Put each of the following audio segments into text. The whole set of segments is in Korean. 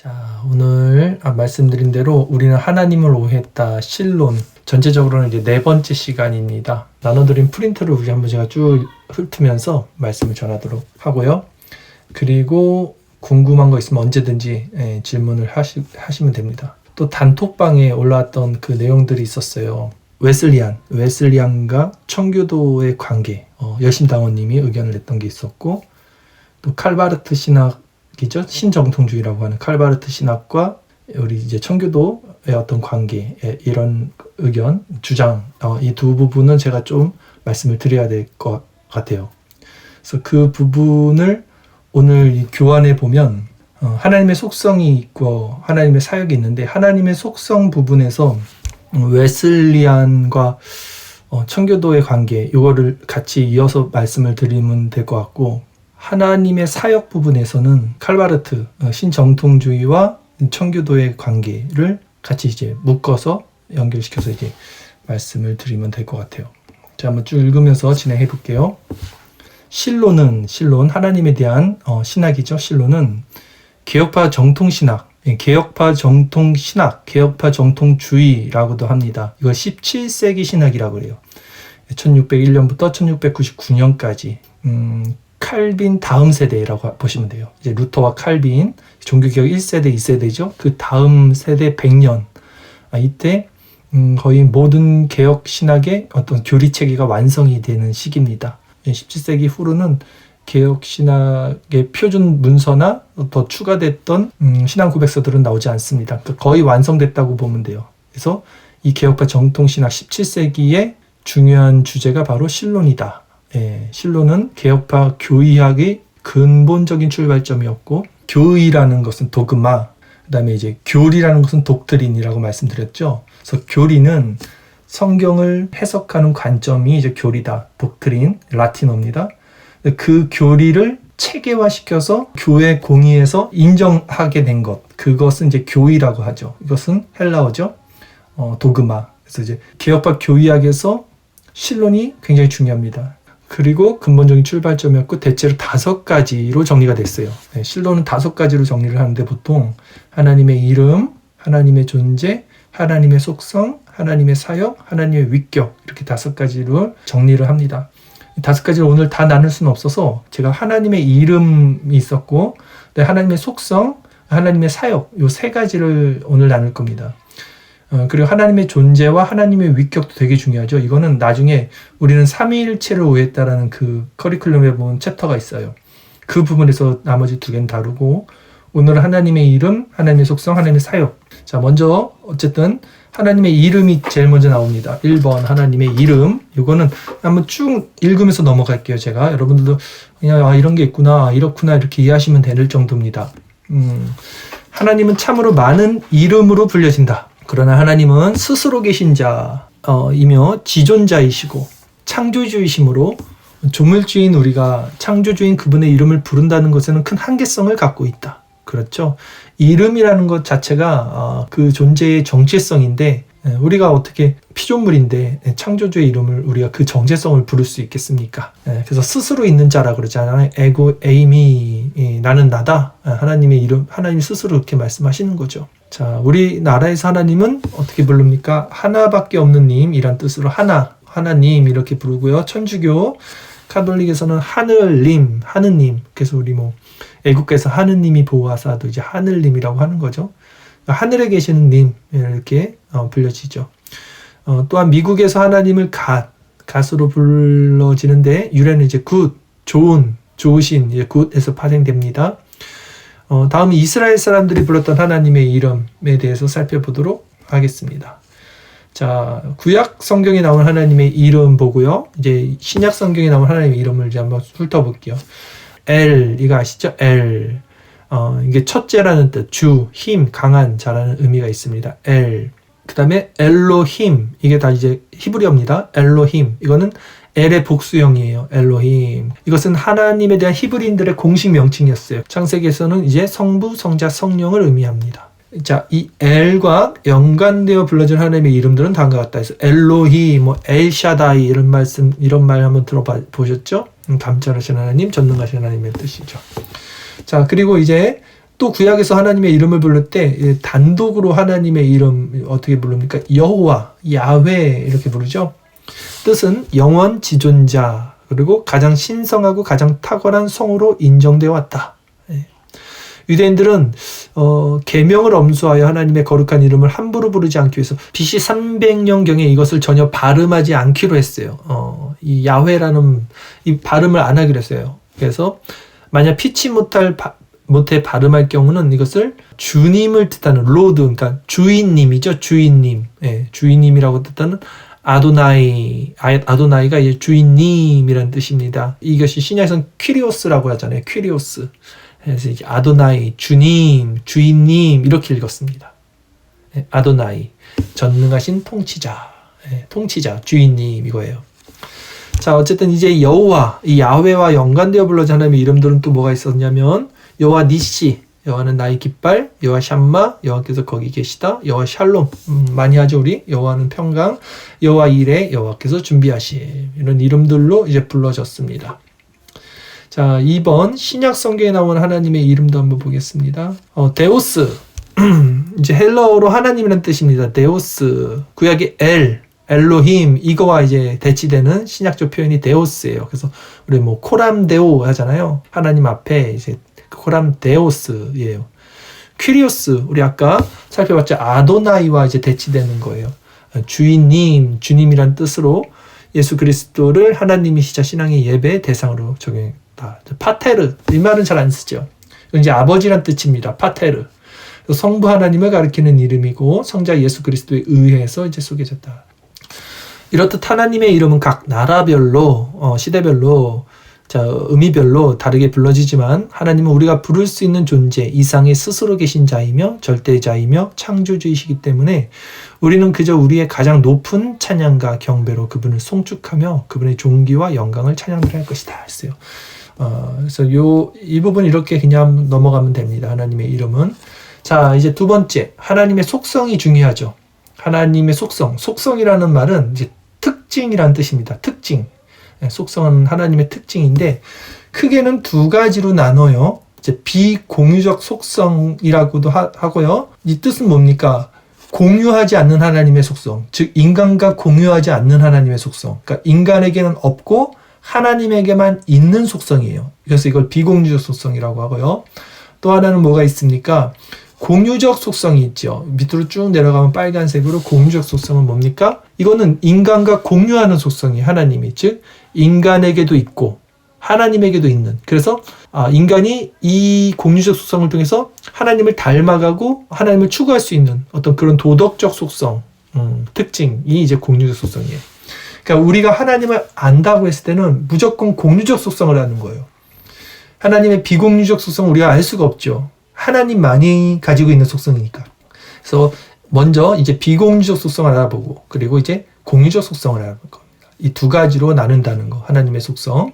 자, 오늘 말씀드린 대로 우리는 하나님을 오해했다. 실론. 전체적으로는 이제 4번째 시간입니다. 나눠드린 프린트를 우리 한번 제가 쭉 훑으면서 말씀을 전하도록 하고요. 그리고 궁금한 거 있으면 언제든지 질문을 하시면 됩니다. 또 단톡방에 올라왔던 그 내용들이 있었어요. 웨슬리안과 청교도의 관계, 여심당원님이 의견을 냈던 게 있었고, 또 칼바르트 신학이죠. 신정통주의라고 하는 칼바르트 신학과 우리 이제 청교도의 어떤 관계, 이런 의견, 주장, 이 두 부분은 제가 좀 말씀을 드려야 될 것 같아요. 그래서 그 부분을 오늘 이 교환해 보면 하나님의 속성이 있고 하나님의 사역이 있는데, 하나님의 속성 부분에서 웨슬리안과 청교도의 관계, 이거를 같이 이어서 말씀을 드리면 될 것 같고, 하나님의 사역 부분에서는 칼바르트 신정통주의와 청교도의 관계를 같이 이제 묶어서 연결시켜서 이제 말씀을 드리면 될 것 같아요. 자, 한번 쭉 읽으면서 진행해 볼게요. 실론, 하나님에 대한 신학이죠. 실론은 개혁파 정통신학, 개혁파 정통주의라고도 합니다. 이거 17세기 신학이라고 그래요. 1601년부터 1699년까지 칼빈 다음 세대라고 보시면 돼요. 이제 루터와 칼빈, 종교개혁 1세대, 2세대죠. 그 다음 세대 100년. 이때 거의 모든 개혁 신학의 어떤 교리 체계가 완성이 되는 시기입니다. 17세기 후로는 개혁 신학의 표준 문서나 더 추가됐던 신앙 고백서들은 나오지 않습니다. 그러니까 거의 완성됐다고 보면 돼요. 그래서 이 개혁파 정통신학 17세기의 중요한 주제가 바로 실론이다. 실론은 개혁파 교의학의 근본적인 출발점이었고, 교의라는 것은 도그마, 그 다음에 이제 교리라는 것은 독트린이라고 말씀드렸죠. 그래서 교리는 성경을 해석하는 관점이 이제 교리다. 독트린, 라틴어입니다. 그 교리를 체계화시켜서 교회 공의에서 인정하게 된 것, 그것은 이제 교의라고 하죠. 이것은 헬라어죠. 도그마. 그래서 이제 개혁파 교의학에서 실론이 굉장히 중요합니다. 그리고 근본적인 출발점이었고, 대체로 5가지로 정리가 됐어요. 실론은 5가지로 정리를 하는데, 보통 하나님의 이름, 하나님의 존재, 하나님의 속성, 하나님의 사역, 하나님의 위격, 이렇게 5가지로 정리를 합니다. 5가지를 오늘 다 나눌 수는 없어서 제가 하나님의 이름이 있었고, 하나님의 속성, 하나님의 사역, 이 3가지를 오늘 나눌 겁니다. 그리고 하나님의 존재와 하나님의 위격도 되게 중요하죠. 이거는 나중에 우리는 삼위일체를 오해했다라는 그 커리큘럼에 보면 챕터가 있어요. 그 부분에서 나머지 2개는 다루고, 오늘은 하나님의 이름, 하나님의 속성, 하나님의 사역. 자, 먼저 어쨌든 하나님의 이름이 제일 먼저 나옵니다. 1번 하나님의 이름. 이거는 한번 쭉 읽으면서 넘어갈게요. 제가 여러분들도 그냥 이런 게 있구나, 이렇구나 이렇게 이해하시면 될 정도입니다. 하나님은 참으로 많은 이름으로 불려진다. 그러나 하나님은 스스로 계신 자이며 지존자이시고 창조주이시므로 조물주인 우리가 창조주인 그분의 이름을 부른다는 것에는 큰 한계성을 갖고 있다. 그렇죠? 이름이라는 것 자체가 그 존재의 정체성인데, 우리가 어떻게 피조물인데 창조주의 이름을 우리가 그 정체성을 부를 수 있겠습니까? 그래서 스스로 있는 자라 그러잖아요. 에고 에이미, 나는 나다. 하나님의 이름, 하나님 스스로 이렇게 말씀하시는 거죠. 자, 우리나라에서 하나님은 어떻게 부릅니까? 하나밖에 없는 님이란 뜻으로 하나님 이렇게 부르고요. 천주교 카톨릭에서는 하늘님, 하느님. 그래서 우리 애국가에서 하느님이 보호하사도 이제 하늘님이라고 하는 거죠. 하늘에 계시는 님 이렇게 불려지죠. 또한 미국에서 하나님을 갓으로 불러지는데, 유래는 이제 굿, 좋으신, 이제 굿에서 파생됩니다. 다음 이스라엘 사람들이 불렀던 하나님의 이름에 대해서 살펴보도록 하겠습니다. 자, 구약 성경에 나온 하나님의 이름 보고요. 이제 신약 성경에 나온 하나님의 이름을 이제 한번 훑어볼게요. 이거 아시죠? 이게 첫째라는 뜻, 주, 힘, 강한 자라는 의미가 있습니다. 그 다음에 엘로힘, 이게 다 이제 히브리어입니다. 엘로힘, 이거는 엘의 복수형이에요. 엘로힘. 이것은 하나님에 대한 히브리인들의 공식 명칭이었어요. 창세기에서는 이제 성부, 성자, 성령을 의미합니다. 자, 이 엘과 연관되어 불러진 하나님의 이름들은 다음과 같다 해서 엘로히, 엘샤다이 이런 말 한번 들어보셨죠? 감찰하신 하나님, 전능하신 하나님의 뜻이죠. 자, 그리고 이제 또 구약에서 하나님의 이름을 부를 때 단독으로 하나님의 이름 어떻게 부릅니까? 여호와, 야훼 이렇게 부르죠. 뜻은 영원 지존자, 그리고 가장 신성하고 가장 탁월한 성으로 인정되어 왔다. 유대인들은 계명을 엄수하여 하나님의 거룩한 이름을 함부로 부르지 않기 위해서 BC 300년경에 이것을 전혀 발음하지 않기로 했어요. 이 야훼라는 이 발음을 안 하기로 했어요. 그래서 만약 피치 못해 발음할 경우는 이것을 주님을 뜻하는 로드, 그러니까 주인님이죠. 주인님, 주인님이라고 뜻하는 아도나이가 이제 주인님이라는 뜻입니다. 이것이 신약에서는 퀴리오스라고 하잖아요. 퀴리오스. 그래서 이제 아도나이, 주님, 주인님 이렇게 읽었습니다. 아도나이, 전능하신 통치자, 주인님 이거예요. 자, 어쨌든 이제 여호와, 이 야훼와 연관되어 불러진 하나님의 이름들은 또 뭐가 있었냐면 여호와 니시, 여호와는 나의 깃발, 여호와 샴마, 여호와께서 거기 계시다, 여호와 샬롬, 많이 하죠 우리. 여호와는 평강, 여호와 이레, 여호와께서 준비하심, 이런 이름들로 이제 불러졌습니다. 자, 2번 신약 성경에 나오는 하나님의 이름도 한번 보겠습니다. 데오스, 이제 헬라어로 하나님이라는 뜻입니다. 데오스, 구약의 엘로힘, 이거와 이제 대치되는 신약적 표현이 데오스예요. 그래서 우리 뭐 코람데오 하잖아요. 하나님 앞에 이제 코람데오스예요. 퀴리오스, 우리 아까 살펴봤죠. 아도나이와 이제 대치되는 거예요. 주인님, 주님이란 뜻으로 예수 그리스도를 하나님이시자 신앙의 예배 대상으로 적용했다. 파테르, 이 말은 잘 안 쓰죠. 이제 아버지란 뜻입니다. 파테르. 성부 하나님을 가리키는 이름이고 성자 예수 그리스도에 의해서 이제 속해졌다. 이렇듯 하나님의 이름은 각 나라별로, 시대별로, 의미별로 다르게 불러지지만 하나님은 우리가 부를 수 있는 존재 이상의 스스로 계신 자이며 절대자이며 창조주이시기 때문에 우리는 그저 우리의 가장 높은 찬양과 경배로 그분을 송축하며 그분의 존귀와 영광을 찬양드려야 할 것이다 했어요. 그래서 이 부분 이렇게 그냥 넘어가면 됩니다. 하나님의 이름은. 자, 이제 두 번째, 하나님의 속성이 중요하죠. 하나님의 속성이라는 말은 이제 특징이라는 뜻입니다. 특징. 속성은 하나님의 특징인데 크게는 두 가지로 나눠요. 이제 비공유적 속성이라고도 하고요. 이 뜻은 뭡니까? 공유하지 않는 하나님의 속성, 즉 인간과 공유하지 않는 하나님의 속성. 그러니까 인간에게는 없고 하나님에게만 있는 속성이에요. 그래서 이걸 비공유적 속성이라고 하고요. 또 하나는 뭐가 있습니까? 공유적 속성이 있죠. 밑으로 쭉 내려가면 빨간색으로 공유적 속성은 뭡니까? 이거는 인간과 공유하는 속성이 하나님이, 즉 인간에게도 있고 하나님에게도 있는. 그래서 인간이 이 공유적 속성을 통해서 하나님을 닮아가고 하나님을 추구할 수 있는 어떤 그런 도덕적 속성, 특징이 이제 공유적 속성이에요. 그러니까 우리가 하나님을 안다고 했을 때는 무조건 공유적 속성을 아는 거예요. 하나님의 비공유적 속성을 우리가 알 수가 없죠. 하나님만이 가지고 있는 속성이니까. 그래서 먼저 이제 비공유적 속성을 알아보고 그리고 이제 공유적 속성을 알아볼 겁니다. 이 두 가지로 나눈다는 거, 하나님의 속성.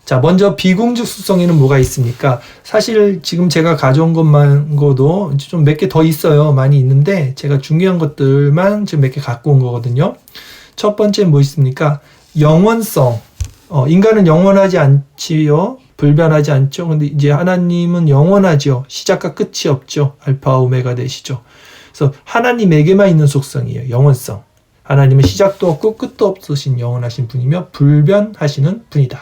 자, 먼저 비공유적 속성에는 뭐가 있습니까? 사실 지금 제가 가져온 것만고도 좀 몇 개 더 있어요. 많이 있는데 제가 중요한 것들만 지금 몇 개 갖고 온 거거든요. 첫 번째 뭐 있습니까? 영원성. 인간은 영원하지 않지요. 불변하지 않죠. 근데 이제 하나님은 영원하죠. 시작과 끝이 없죠. 알파 오메가 되시죠. 그래서 하나님에게만 있는 속성이에요. 영원성. 하나님은 시작도 없고 끝도 없으신 영원하신 분이며 불변하시는 분이다.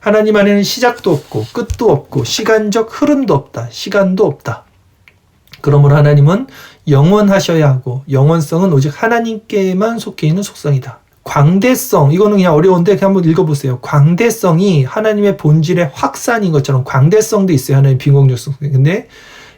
하나님 안에는 시작도 없고 끝도 없고 시간적 흐름도 없다. 시간도 없다. 그러므로 하나님은 영원하셔야 하고 영원성은 오직 하나님께만 속해 있는 속성이다. 광대성, 이거는 그냥 어려운데 그냥 한번 읽어보세요. 광대성이 하나님의 본질의 확산인 것처럼 광대성도 있어요. 하나님의 비공유적 속성. 근데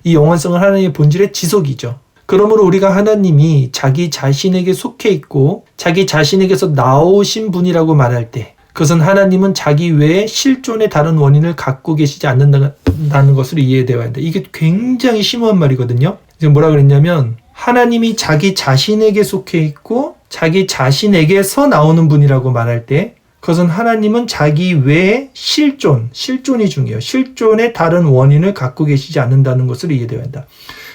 이 영원성은 하나님의 본질의 지속이죠. 그러므로 우리가 하나님이 자기 자신에게 속해 있고 자기 자신에게서 나오신 분이라고 말할 때 그것은 하나님은 자기 외에 실존의 다른 원인을 갖고 계시지 않는다는 것으로 이해되어야 한다. 이게 굉장히 심오한 말이거든요. 지금 뭐라 그랬냐면 하나님이 자기 자신에게 속해 있고 자기 자신에게서 나오는 분이라고 말할 때 그것은 하나님은 자기 외에 실존이 중요해요. 실존의 다른 원인을 갖고 계시지 않는다는 것으로 이해되어야 한다.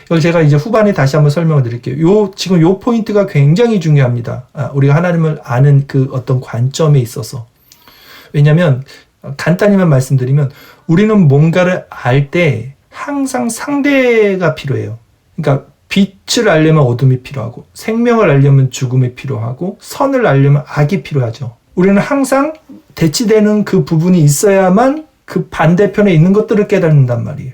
이걸 제가 이제 후반에 다시 한번 설명을 드릴게요. 지금 요 포인트가 굉장히 중요합니다. 우리가 하나님을 아는 그 어떤 관점에 있어서. 왜냐하면 간단히만 말씀드리면 우리는 뭔가를 알 때 항상 상대가 필요해요. 그러니까 빛을 알려면 어둠이 필요하고 생명을 알려면 죽음이 필요하고 선을 알려면 악이 필요하죠. 우리는 항상 대치되는 그 부분이 있어야만 그 반대편에 있는 것들을 깨닫는단 말이에요.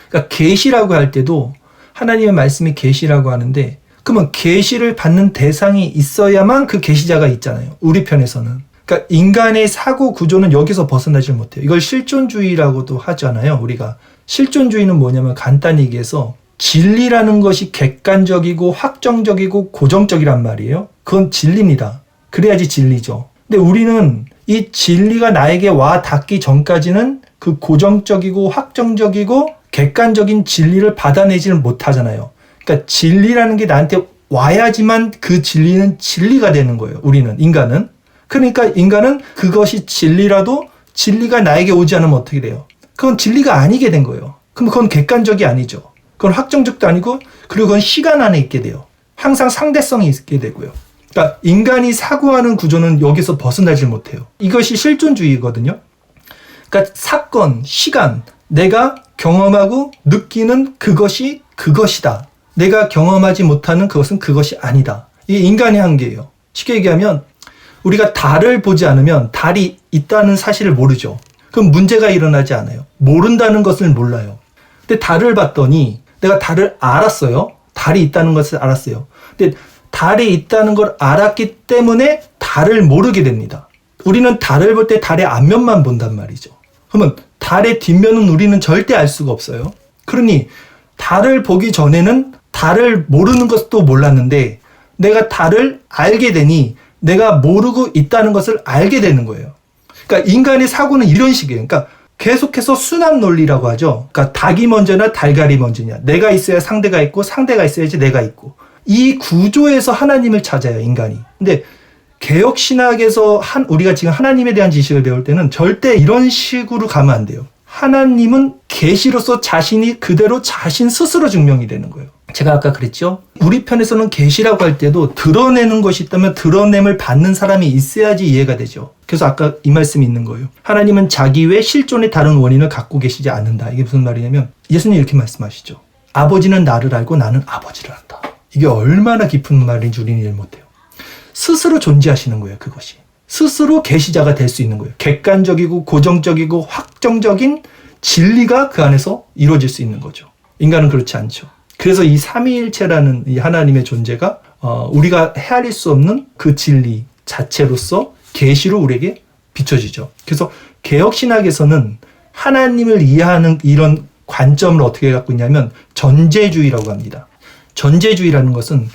그러니까 계시라고 할 때도 하나님의 말씀이 계시라고 하는데 그러면 계시를 받는 대상이 있어야만 그 계시자가 있잖아요. 우리 편에서는. 그러니까 인간의 사고 구조는 여기서 벗어나질 못해요. 이걸 실존주의라고도 하잖아요. 우리가. 실존주의는 뭐냐면 간단히 얘기해서 진리라는 것이 객관적이고 확정적이고 고정적이란 말이에요. 그건 진리입니다. 그래야지 진리죠. 근데 우리는 이 진리가 나에게 와 닿기 전까지는 그 고정적이고 확정적이고 객관적인 진리를 받아내지는 못하잖아요. 그러니까 진리라는 게 나한테 와야지만 그 진리는 진리가 되는 거예요. 우리는, 인간은. 그러니까 인간은 그것이 진리라도 진리가 나에게 오지 않으면 어떻게 돼요? 그건 진리가 아니게 된 거예요. 그럼 그건 객관적이 아니죠. 그건 확정적도 아니고, 그리고 그건 시간 안에 있게 돼요. 항상 상대성이 있게 되고요. 그러니까 인간이 사고하는 구조는 여기서 벗어나질 못해요. 이것이 실존주의거든요. 그러니까 사건, 시간, 내가 경험하고 느끼는 그것이 그것이다. 내가 경험하지 못하는 그것은 그것이 아니다. 이게 인간의 한계예요. 쉽게 얘기하면 우리가 달을 보지 않으면 달이 있다는 사실을 모르죠. 그럼 문제가 일어나지 않아요. 모른다는 것을 몰라요. 근데 달을 봤더니 내가 달을 알았어요. 달이 있다는 것을 알았어요. 근데 달이 있다는 걸 알았기 때문에 달을 모르게 됩니다. 우리는 달을 볼 때 달의 앞면만 본단 말이죠. 그러면 달의 뒷면은 우리는 절대 알 수가 없어요. 그러니 달을 보기 전에는 달을 모르는 것도 몰랐는데 내가 달을 알게 되니 내가 모르고 있다는 것을 알게 되는 거예요. 그러니까 인간의 사고는 이런 식이에요. 그러니까 계속해서 순환 논리라고 하죠. 그러니까 닭이 먼저냐 달걀이 먼저냐. 내가 있어야 상대가 있고 상대가 있어야지 내가 있고. 이 구조에서 하나님을 찾아요, 인간이. 근데 개혁신학에서 우리가 지금 하나님에 대한 지식을 배울 때는 절대 이런 식으로 가면 안 돼요. 하나님은 계시로서 자신이 그대로 자신 스스로 증명이 되는 거예요. 제가 아까 그랬죠? 우리 편에서는 계시라고 할 때도 드러내는 것이 있다면 드러냄을 받는 사람이 있어야지 이해가 되죠. 그래서 아까 이 말씀이 있는 거예요. 하나님은 자기 외 실존의 다른 원인을 갖고 계시지 않는다. 이게 무슨 말이냐면 예수님이 이렇게 말씀하시죠. 아버지는 나를 알고 나는 아버지를 안다. 이게 얼마나 깊은 말인지 우리는 이해를 못해요. 스스로 존재하시는 거예요. 그것이. 스스로 계시자가 될 수 있는 거예요. 객관적이고 고정적이고 확정적인 진리가 그 안에서 이루어질 수 있는 거죠. 인간은 그렇지 않죠. 그래서 이 삼위일체라는 이 하나님의 존재가 우리가 헤아릴 수 없는 그 진리 자체로서 계시로 우리에게 비춰지죠. 그래서 개혁신학에서는 하나님을 이해하는 이런 관점을 어떻게 갖고 있냐면 전제주의라고 합니다. 전제주의라는 것은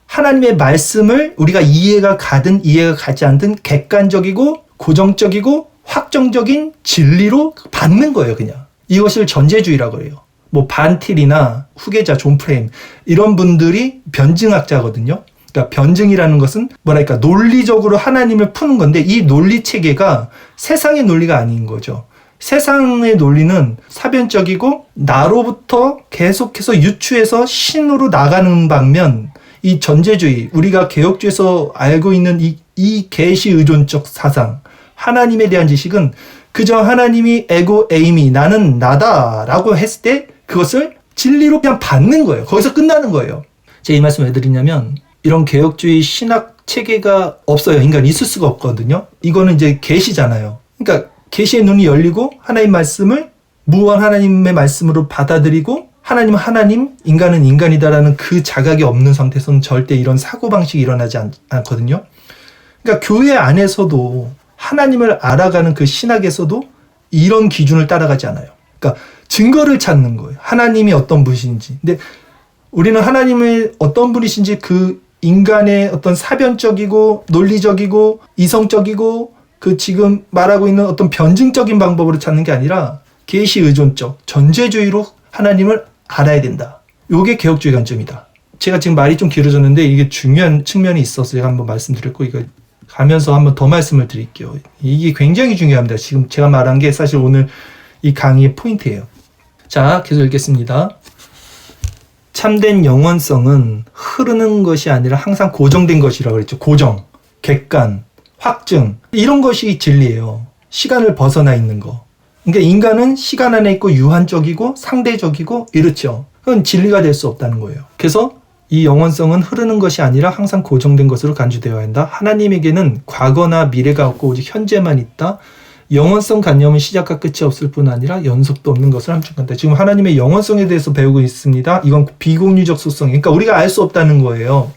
하나님의 말씀을 우리가 이해가 가든 이해가 가지 않든 객관적이고 고정적이고 확정적인 진리로 받는 거예요, 그냥. 이것을 전제주의라고 해요. 뭐 반틸이나 후계자 존 프레임 이런 분들이 변증학자거든요. 그러니까 변증이라는 것은 뭐랄까 논리적으로 하나님을 푸는 건데 이 논리 체계가 세상의 논리가 아닌 거죠. 세상의 논리는 사변적이고 나로부터 계속해서 유추해서 신으로 나가는 방면 이 전제주의, 우리가 개혁주에서 알고 있는 이 계시 의존적 사상, 하나님에 대한 지식은 그저 하나님이 에고 에이미 나는 나다라고 했을 때 그것을 진리로 그냥 받는 거예요. 거기서 끝나는 거예요. 제가 이 말씀 왜 드리냐면 이런 개혁주의 신학 체계가 없어요. 인간이 있을 수가 없거든요. 이거는 이제 계시잖아요. 그러니까 계시의 눈이 열리고 하나님 말씀을 무한 하나님의 말씀으로 받아들이고 하나님은 하나님, 인간은 인간이다라는 그 자각이 없는 상태에서는 절대 이런 사고방식이 일어나지 않거든요. 그러니까 교회 안에서도 하나님을 알아가는 그 신학에서도 이런 기준을 따라가지 않아요. 그러니까 증거를 찾는 거예요. 하나님이 어떤 분이신지. 근데 우리는 하나님의 어떤 분이신지 그 인간의 어떤 사변적이고 논리적이고 이성적이고 그 지금 말하고 있는 어떤 변증적인 방법으로 찾는 게 아니라 계시 의존적, 전제주의로 하나님을 알아야 된다. 이게 개혁주의 관점이다. 제가 지금 말이 좀 길어졌는데 이게 중요한 측면이 있어서 제가 한번 말씀드렸고 이거 가면서 한번 더 말씀을 드릴게요. 이게 굉장히 중요합니다. 지금 제가 말한 게 사실 오늘 이 강의의 포인트예요. 자, 계속 읽겠습니다. 참된 영원성은 흐르는 것이 아니라 항상 고정된 것이라고 그랬죠. 고정, 객관, 확증 이런 것이 진리예요. 시간을 벗어나 있는 거. 그러니까 인간은 시간 안에 있고 유한적이고 상대적이고 이렇죠. 그건 진리가 될 수 없다는 거예요. 그래서 이 영원성은 흐르는 것이 아니라 항상 고정된 것으로 간주되어야 한다. 하나님에게는 과거나 미래가 없고 오직 현재만 있다. 영원성 관념은 시작과 끝이 없을 뿐 아니라 연속도 없는 것을 함축한다. 지금 하나님의 영원성에 대해서 배우고 있습니다. 이건 비공유적 속성, 그러니까 우리가 알 수 없다는 거예요.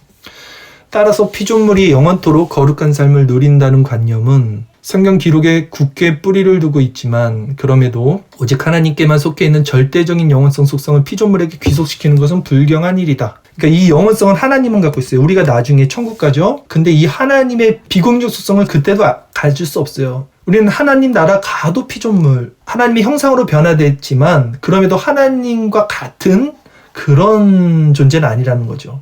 따라서 피조물이 영원토록 거룩한 삶을 누린다는 관념은 성경 기록에 굳게 뿌리를 두고 있지만 그럼에도 오직 하나님께만 속해 있는 절대적인 영원성 속성을 피조물에게 귀속시키는 것은 불경한 일이다. 그러니까 이 영원성은 하나님은 갖고 있어요. 우리가 나중에 천국 가죠. 근데 이 하나님의 비공유적 속성을 그때도 가질 수 없어요. 우리는 하나님 나라 가도 피조물, 하나님의 형상으로 변화됐지만 그럼에도 하나님과 같은 그런 존재는 아니라는 거죠.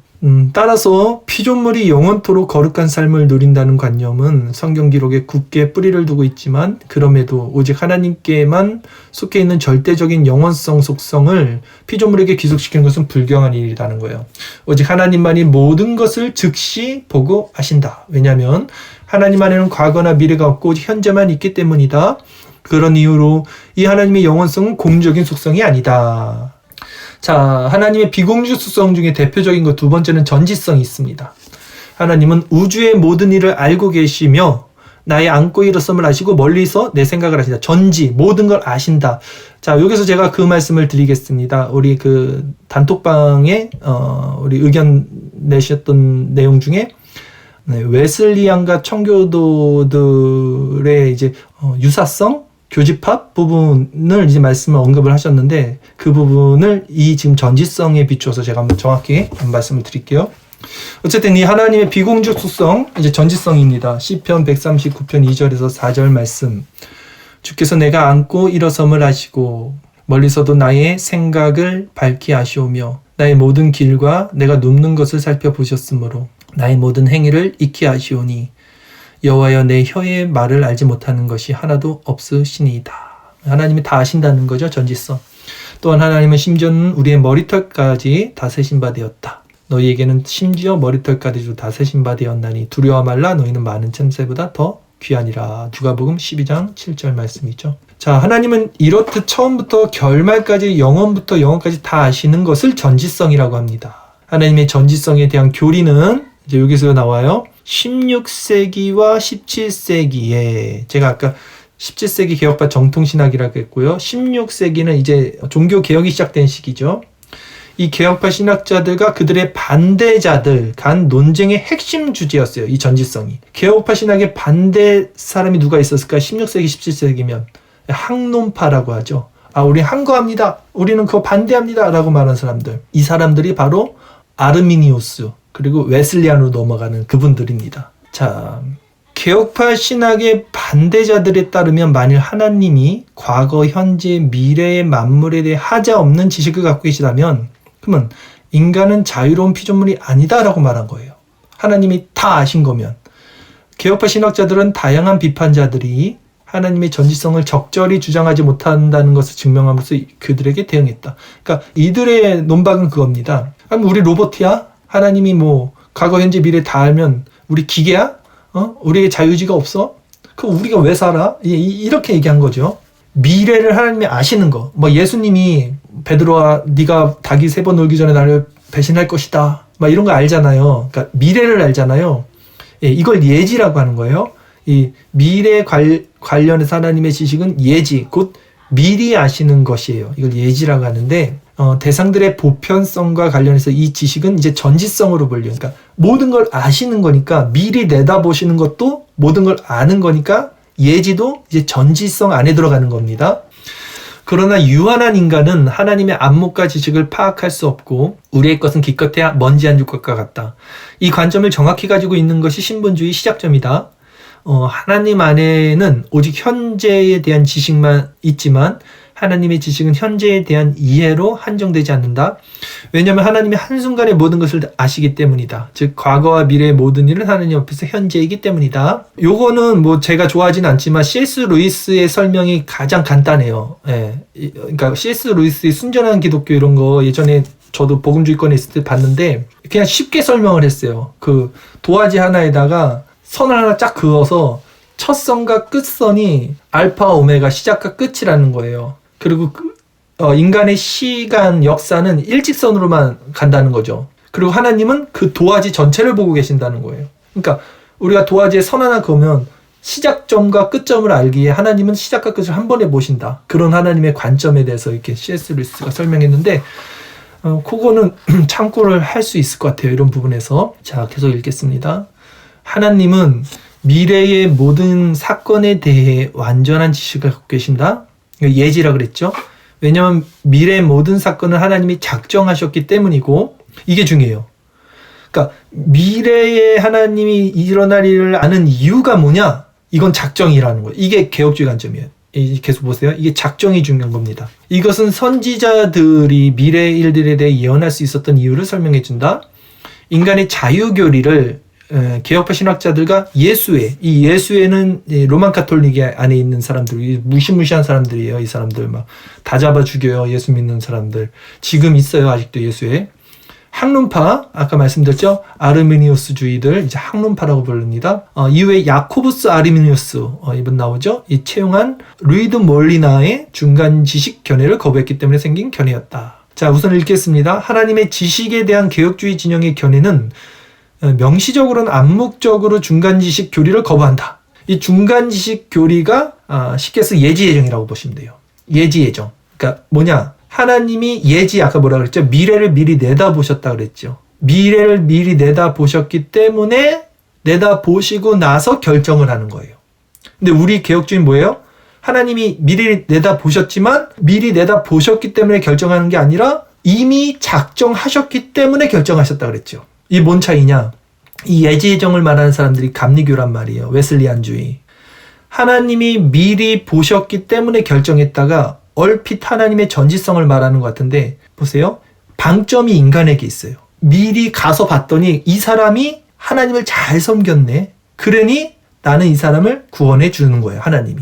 따라서 피조물이 영원토록 거룩한 삶을 누린다는 관념은 성경 기록에 굳게 뿌리를 두고 있지만 그럼에도 오직 하나님께만 속해 있는 절대적인 영원성 속성을 피조물에게 귀속시키는 것은 불경한 일이라는 거예요. 오직 하나님만이 모든 것을 즉시 보고 아신다. 왜냐하면 하나님 안에는 과거나 미래가 없고 오직 현재만 있기 때문이다. 그런 이유로 이 하나님의 영원성은 공적인 속성이 아니다. 자, 하나님의 비공유적 속성 중에 대표적인 것 두 번째는 전지성이 있습니다. 하나님은 우주의 모든 일을 알고 계시며 나의 앉고 일어섬을 아시고 멀리서 내 생각을 아신다. 전지, 모든 걸 아신다. 자, 여기서 제가 그 말씀을 드리겠습니다. 우리 그 단톡방에 우리 의견 내셨던 내용 중에 웨슬리안과 청교도들의 이제 유사성, 교집합 부분을 이제 말씀을 언급을 하셨는데 그 부분을 이 지금 전지성에 비추어서 제가 한번 정확히 말씀을 드릴게요. 어쨌든 이 하나님의 비공유적 속성, 이제 전지성입니다. 시편 139편 2절에서 4절 말씀. 주께서 내가 앉고 일어섬을 아시고 멀리서도 나의 생각을 밝히 아시오며 나의 모든 길과 내가 눕는 것을 살펴보셨으므로 나의 모든 행위를 익히 아시오니 여호와여 내 혀의 말을 알지 못하는 것이 하나도 없으시니이다. 하나님이 다 아신다는 거죠. 전지성. 또한 하나님은 심지어는 우리의 머리털까지 다 세신 바 되었다. 너희에게는 심지어 머리털까지도 다 세신 바 되었나니 두려워 말라. 너희는 많은 참새보다 더 귀하니라. 누가복음 12장 7절 말씀이죠. 자, 하나님은 이렇듯 처음부터 결말까지 영원부터 영원까지 다 아시는 것을 전지성이라고 합니다. 하나님의 전지성에 대한 교리는 이제 여기서 나와요. 16세기와 17세기에 제가 아까 17세기 개혁파 정통신학이라고 했고요. 16세기는 이제 종교개혁이 시작된 시기죠. 이 개혁파 신학자들과 그들의 반대자들 간 논쟁의 핵심 주제였어요. 이 전지성이. 개혁파 신학의 반대 사람이 누가 있었을까? 16세기, 17세기면 학론파라고 하죠. 아, 우리 항거합니다. 우리는 그거 반대합니다. 라고 말하는 사람들. 이 사람들이 바로 아르미니우스 그리고 웨슬리안으로 넘어가는 그분들입니다. 자, 개혁파 신학의 반대자들에 따르면 만일 하나님이 과거, 현재, 미래의 만물에 대해 하자 없는 지식을 갖고 계시다면 그러면 인간은 자유로운 피조물이 아니다라고 말한 거예요. 하나님이 다 아신 거면. 개혁파 신학자들은 다양한 비판자들이 하나님의 전지성을 적절히 주장하지 못한다는 것을 증명함으로써 그들에게 대응했다. 그러니까 이들의 논박은 그겁니다. 그럼 우리 로봇이야? 하나님이 뭐 과거, 현재, 미래 다 알면 우리 기계야? 우리의 자유의지가 없어? 그럼 우리가 왜 살아? 이렇게 얘기한 거죠. 미래를 하나님이 아시는 거. 뭐 예수님이 베드로와 네가 닭이 3번 울기 전에 나를 배신할 것이다. 막 이런 거 알잖아요. 그러니까 미래를 알잖아요. 예, 이걸 예지라고 하는 거예요. 이 미래 관련해서 하나님의 지식은 예지, 곧 미리 아시는 것이에요. 이걸 예지라고 하는데 대상들의 보편성과 관련해서 이 지식은 이제 전지성으로 불려요. 그러니까 모든 걸 아시는 거니까 미리 내다보시는 것도 모든 걸 아는 거니까 예지도 이제 전지성 안에 들어가는 겁니다. 그러나 유한한 인간은 하나님의 안목과 지식을 파악할 수 없고 우리의 것은 기껏해야 먼지 한 줄 것과 같다. 이 관점을 정확히 가지고 있는 것이 신분주의 시작점이다. 하나님 안에는 오직 현재에 대한 지식만 있지만 하나님의 지식은 현재에 대한 이해로 한정되지 않는다. 왜냐하면 하나님이 한순간에 모든 것을 아시기 때문이다. 즉 과거와 미래의 모든 일은 하나님 앞에서 현재이기 때문이다. 요거는 뭐 제가 좋아하지는 않지만 C.S. 루이스의 설명이 가장 간단해요. 예. 그러니까 C.S. 루이스의 순전한 기독교 이런 거 예전에 저도 복음주의권에 있을 때 봤는데 그냥 쉽게 설명을 했어요. 그 도화지 하나에다가 선을 하나 쫙 그어서 첫 선과 끝 선이 알파 오메가 시작과 끝이라는 거예요. 그리고 인간의 시간 역사는 일직선으로만 간다는 거죠. 그리고 하나님은 그 도화지 전체를 보고 계신다는 거예요. 그러니까 우리가 도화지에 선 하나 그으면 시작점과 끝점을 알기에 하나님은 시작과 끝을 한 번에 보신다. 그런 하나님의 관점에 대해서 이렇게 C.S. 루이스가 설명했는데 그거는 참고를 할 수 있을 것 같아요. 이런 부분에서. 자, 계속 읽겠습니다. 하나님은 미래의 모든 사건에 대해 완전한 지식을 갖고 계신다. 예지라 그랬죠. 왜냐하면 미래의 모든 사건을 하나님이 작정하셨기 때문이고, 이게 중요해요. 그러니까 미래에 하나님이 일어날 일을 아는 이유가 뭐냐? 이건 작정이라는 거예요. 이게 개혁주의 관점이에요. 계속 보세요. 이게 작정이 중요한 겁니다. 이것은 선지자들이 미래의 일들에 대해 예언할 수 있었던 이유를 설명해 준다. 인간의 자유교리를 개혁파 신학자들과 예수회, 이 예수회는 로만 카톨릭 안에 있는 사람들, 무시무시한 사람들이에요. 이 사람들 막 다 잡아 죽여요. 예수 믿는 사람들. 지금 있어요. 아직도 예수회. 학론파, 아까 말씀드렸죠? 아르미니우스주의들, 이제 학론파라고 부릅니다. 이후에 야코부스 아르미니우스, 이분 나오죠? 이 채용한 루이드 몰리나의 중간 지식 견해를 거부했기 때문에 생긴 견해였다. 자, 우선 읽겠습니다. 하나님의 지식에 대한 개혁주의 진영의 견해는 명시적으로는 암묵적으로 중간 지식 교리를 거부한다. 이 중간 지식 교리가 쉽게 해서 예지예정이라고 보시면 돼요. 예지예정. 그러니까 뭐냐? 하나님이 예지, 아까 뭐라 그랬죠? 미래를 미리 내다보셨다 그랬죠. 미래를 미리 내다보셨기 때문에 내다보시고 나서 결정을 하는 거예요. 근데 우리 개혁주의는 뭐예요? 하나님이 미리 내다보셨지만 미리 내다보셨기 때문에 결정하는 게 아니라 이미 작정하셨기 때문에 결정하셨다 그랬죠. 이 뭔 차이냐? 이 예지예정을 말하는 사람들이 감리교란 말이에요. 웨슬리안주의. 하나님이 미리 보셨기 때문에 결정했다가 얼핏 하나님의 전지성을 말하는 것 같은데, 보세요. 방점이 인간에게 있어요. 미리 가서 봤더니 이 사람이 하나님을 잘 섬겼네. 그러니 나는 이 사람을 구원해 주는 거예요. 하나님이.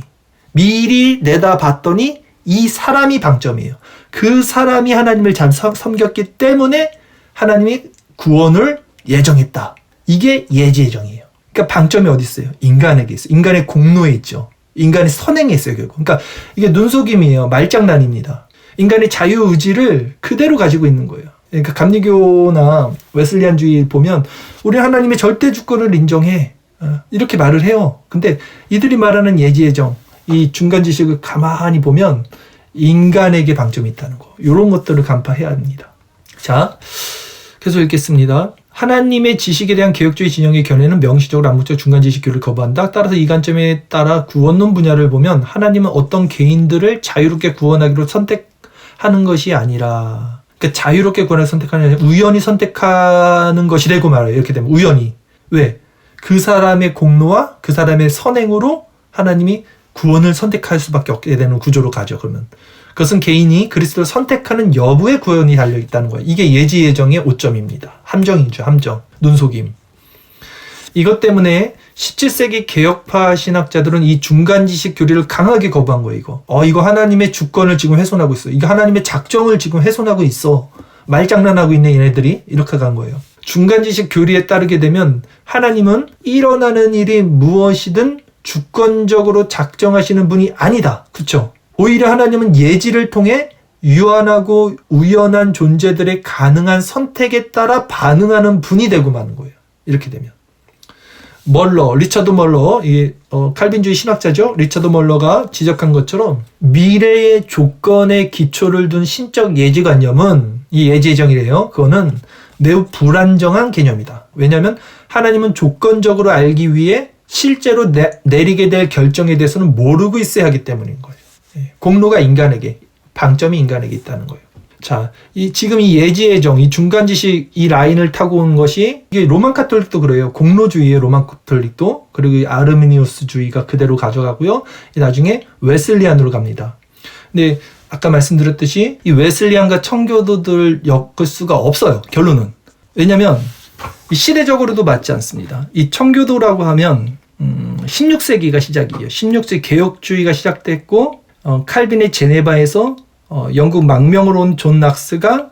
미리 내다봤더니 이 사람이 방점이에요. 그 사람이 하나님을 잘 섬겼기 때문에 하나님이 구원을 예정했다. 이게 예지예정이에요. 그러니까 방점이 어디 있어요? 인간에게 있어요. 인간의 공로에 있죠. 인간의 선행에 있어요, 결국. 그러니까 이게 눈속임이에요. 말장난입니다. 인간의 자유의지를 그대로 가지고 있는 거예요. 그러니까 감리교나 웨슬리안주의 보면 우리 하나님의 절대 주권을 인정해. 이렇게 말을 해요. 근데 이들이 말하는 예지예정, 이 중간 지식을 가만히 보면 인간에게 방점이 있다는 거. 이런 것들을 간파해야 합니다. 자, 계속 읽겠습니다. 하나님의 지식에 대한 개혁주의 진영의 견해는 명시적으로 암묵적 중간 지식 교리를 거부한다. 따라서 이 관점에 따라 구원론 분야를 보면 하나님은 어떤 개인들을 자유롭게 구원하기로 선택하는 것이 아니라, 그러니까 자유롭게 구원을 선택하는 게 아니라 우연히 선택하는 것이라고 말해요. 이렇게 되면 우연히. 왜? 그 사람의 공로와 그 사람의 선행으로 하나님이 구원을 선택할 수밖에 없게 되는 구조로 가죠. 그러면 그것은 개인이 그리스도를 선택하는 여부에 구원이 달려있다는 거예요. 이게 예지예정의 오점입니다. 함정이죠. 함정. 눈속임. 이것 때문에 17세기 개혁파 신학자들은 이 중간지식 교리를 강하게 거부한 거예요. 이거 하나님의 주권을 지금 훼손하고 있어. 이거 하나님의 작정을 지금 훼손하고 있어. 말장난하고 있네 얘네들이. 이렇게 간 거예요. 중간지식 교리에 따르게 되면 하나님은 일어나는 일이 무엇이든 주권적으로 작정하시는 분이 아니다. 그렇죠? 오히려 하나님은 예지를 통해 유한하고 우연한 존재들의 가능한 선택에 따라 반응하는 분이 되고 마는 거예요. 이렇게 되면. 리처드 멀러, 칼빈주의 신학자죠. 리처드 멀러가 지적한 것처럼 미래의 조건에 기초를 둔 신적 예지관념은, 이 예지예정이래요. 그거는 매우 불안정한 개념이다. 왜냐하면 하나님은 조건적으로 알기 위해 실제로 내리게 될 결정에 대해서는 모르고 있어야 하기 때문인 거예요. 공로가 인간에게, 방점이 인간에게 있다는 거예요. 자, 지금 이 예지예정, 이 중간지식 이 라인을 타고 온 것이, 이게 로만 카톨릭도 그래요. 공로주의예요, 로만 카톨릭도. 그리고 아르미니우스주의가 그대로 가져가고요. 나중에 웨슬리안으로 갑니다. 근데 아까 말씀드렸듯이 이 웨슬리안과 청교도들 엮을 수가 없어요. 결론은. 왜냐면 시대적으로도 맞지 않습니다. 이 청교도라고 하면 16세기가 시작이에요. 16세기 개혁주의가 시작됐고, 칼빈의 제네바에서 영국 망명으로 온 존 낙스가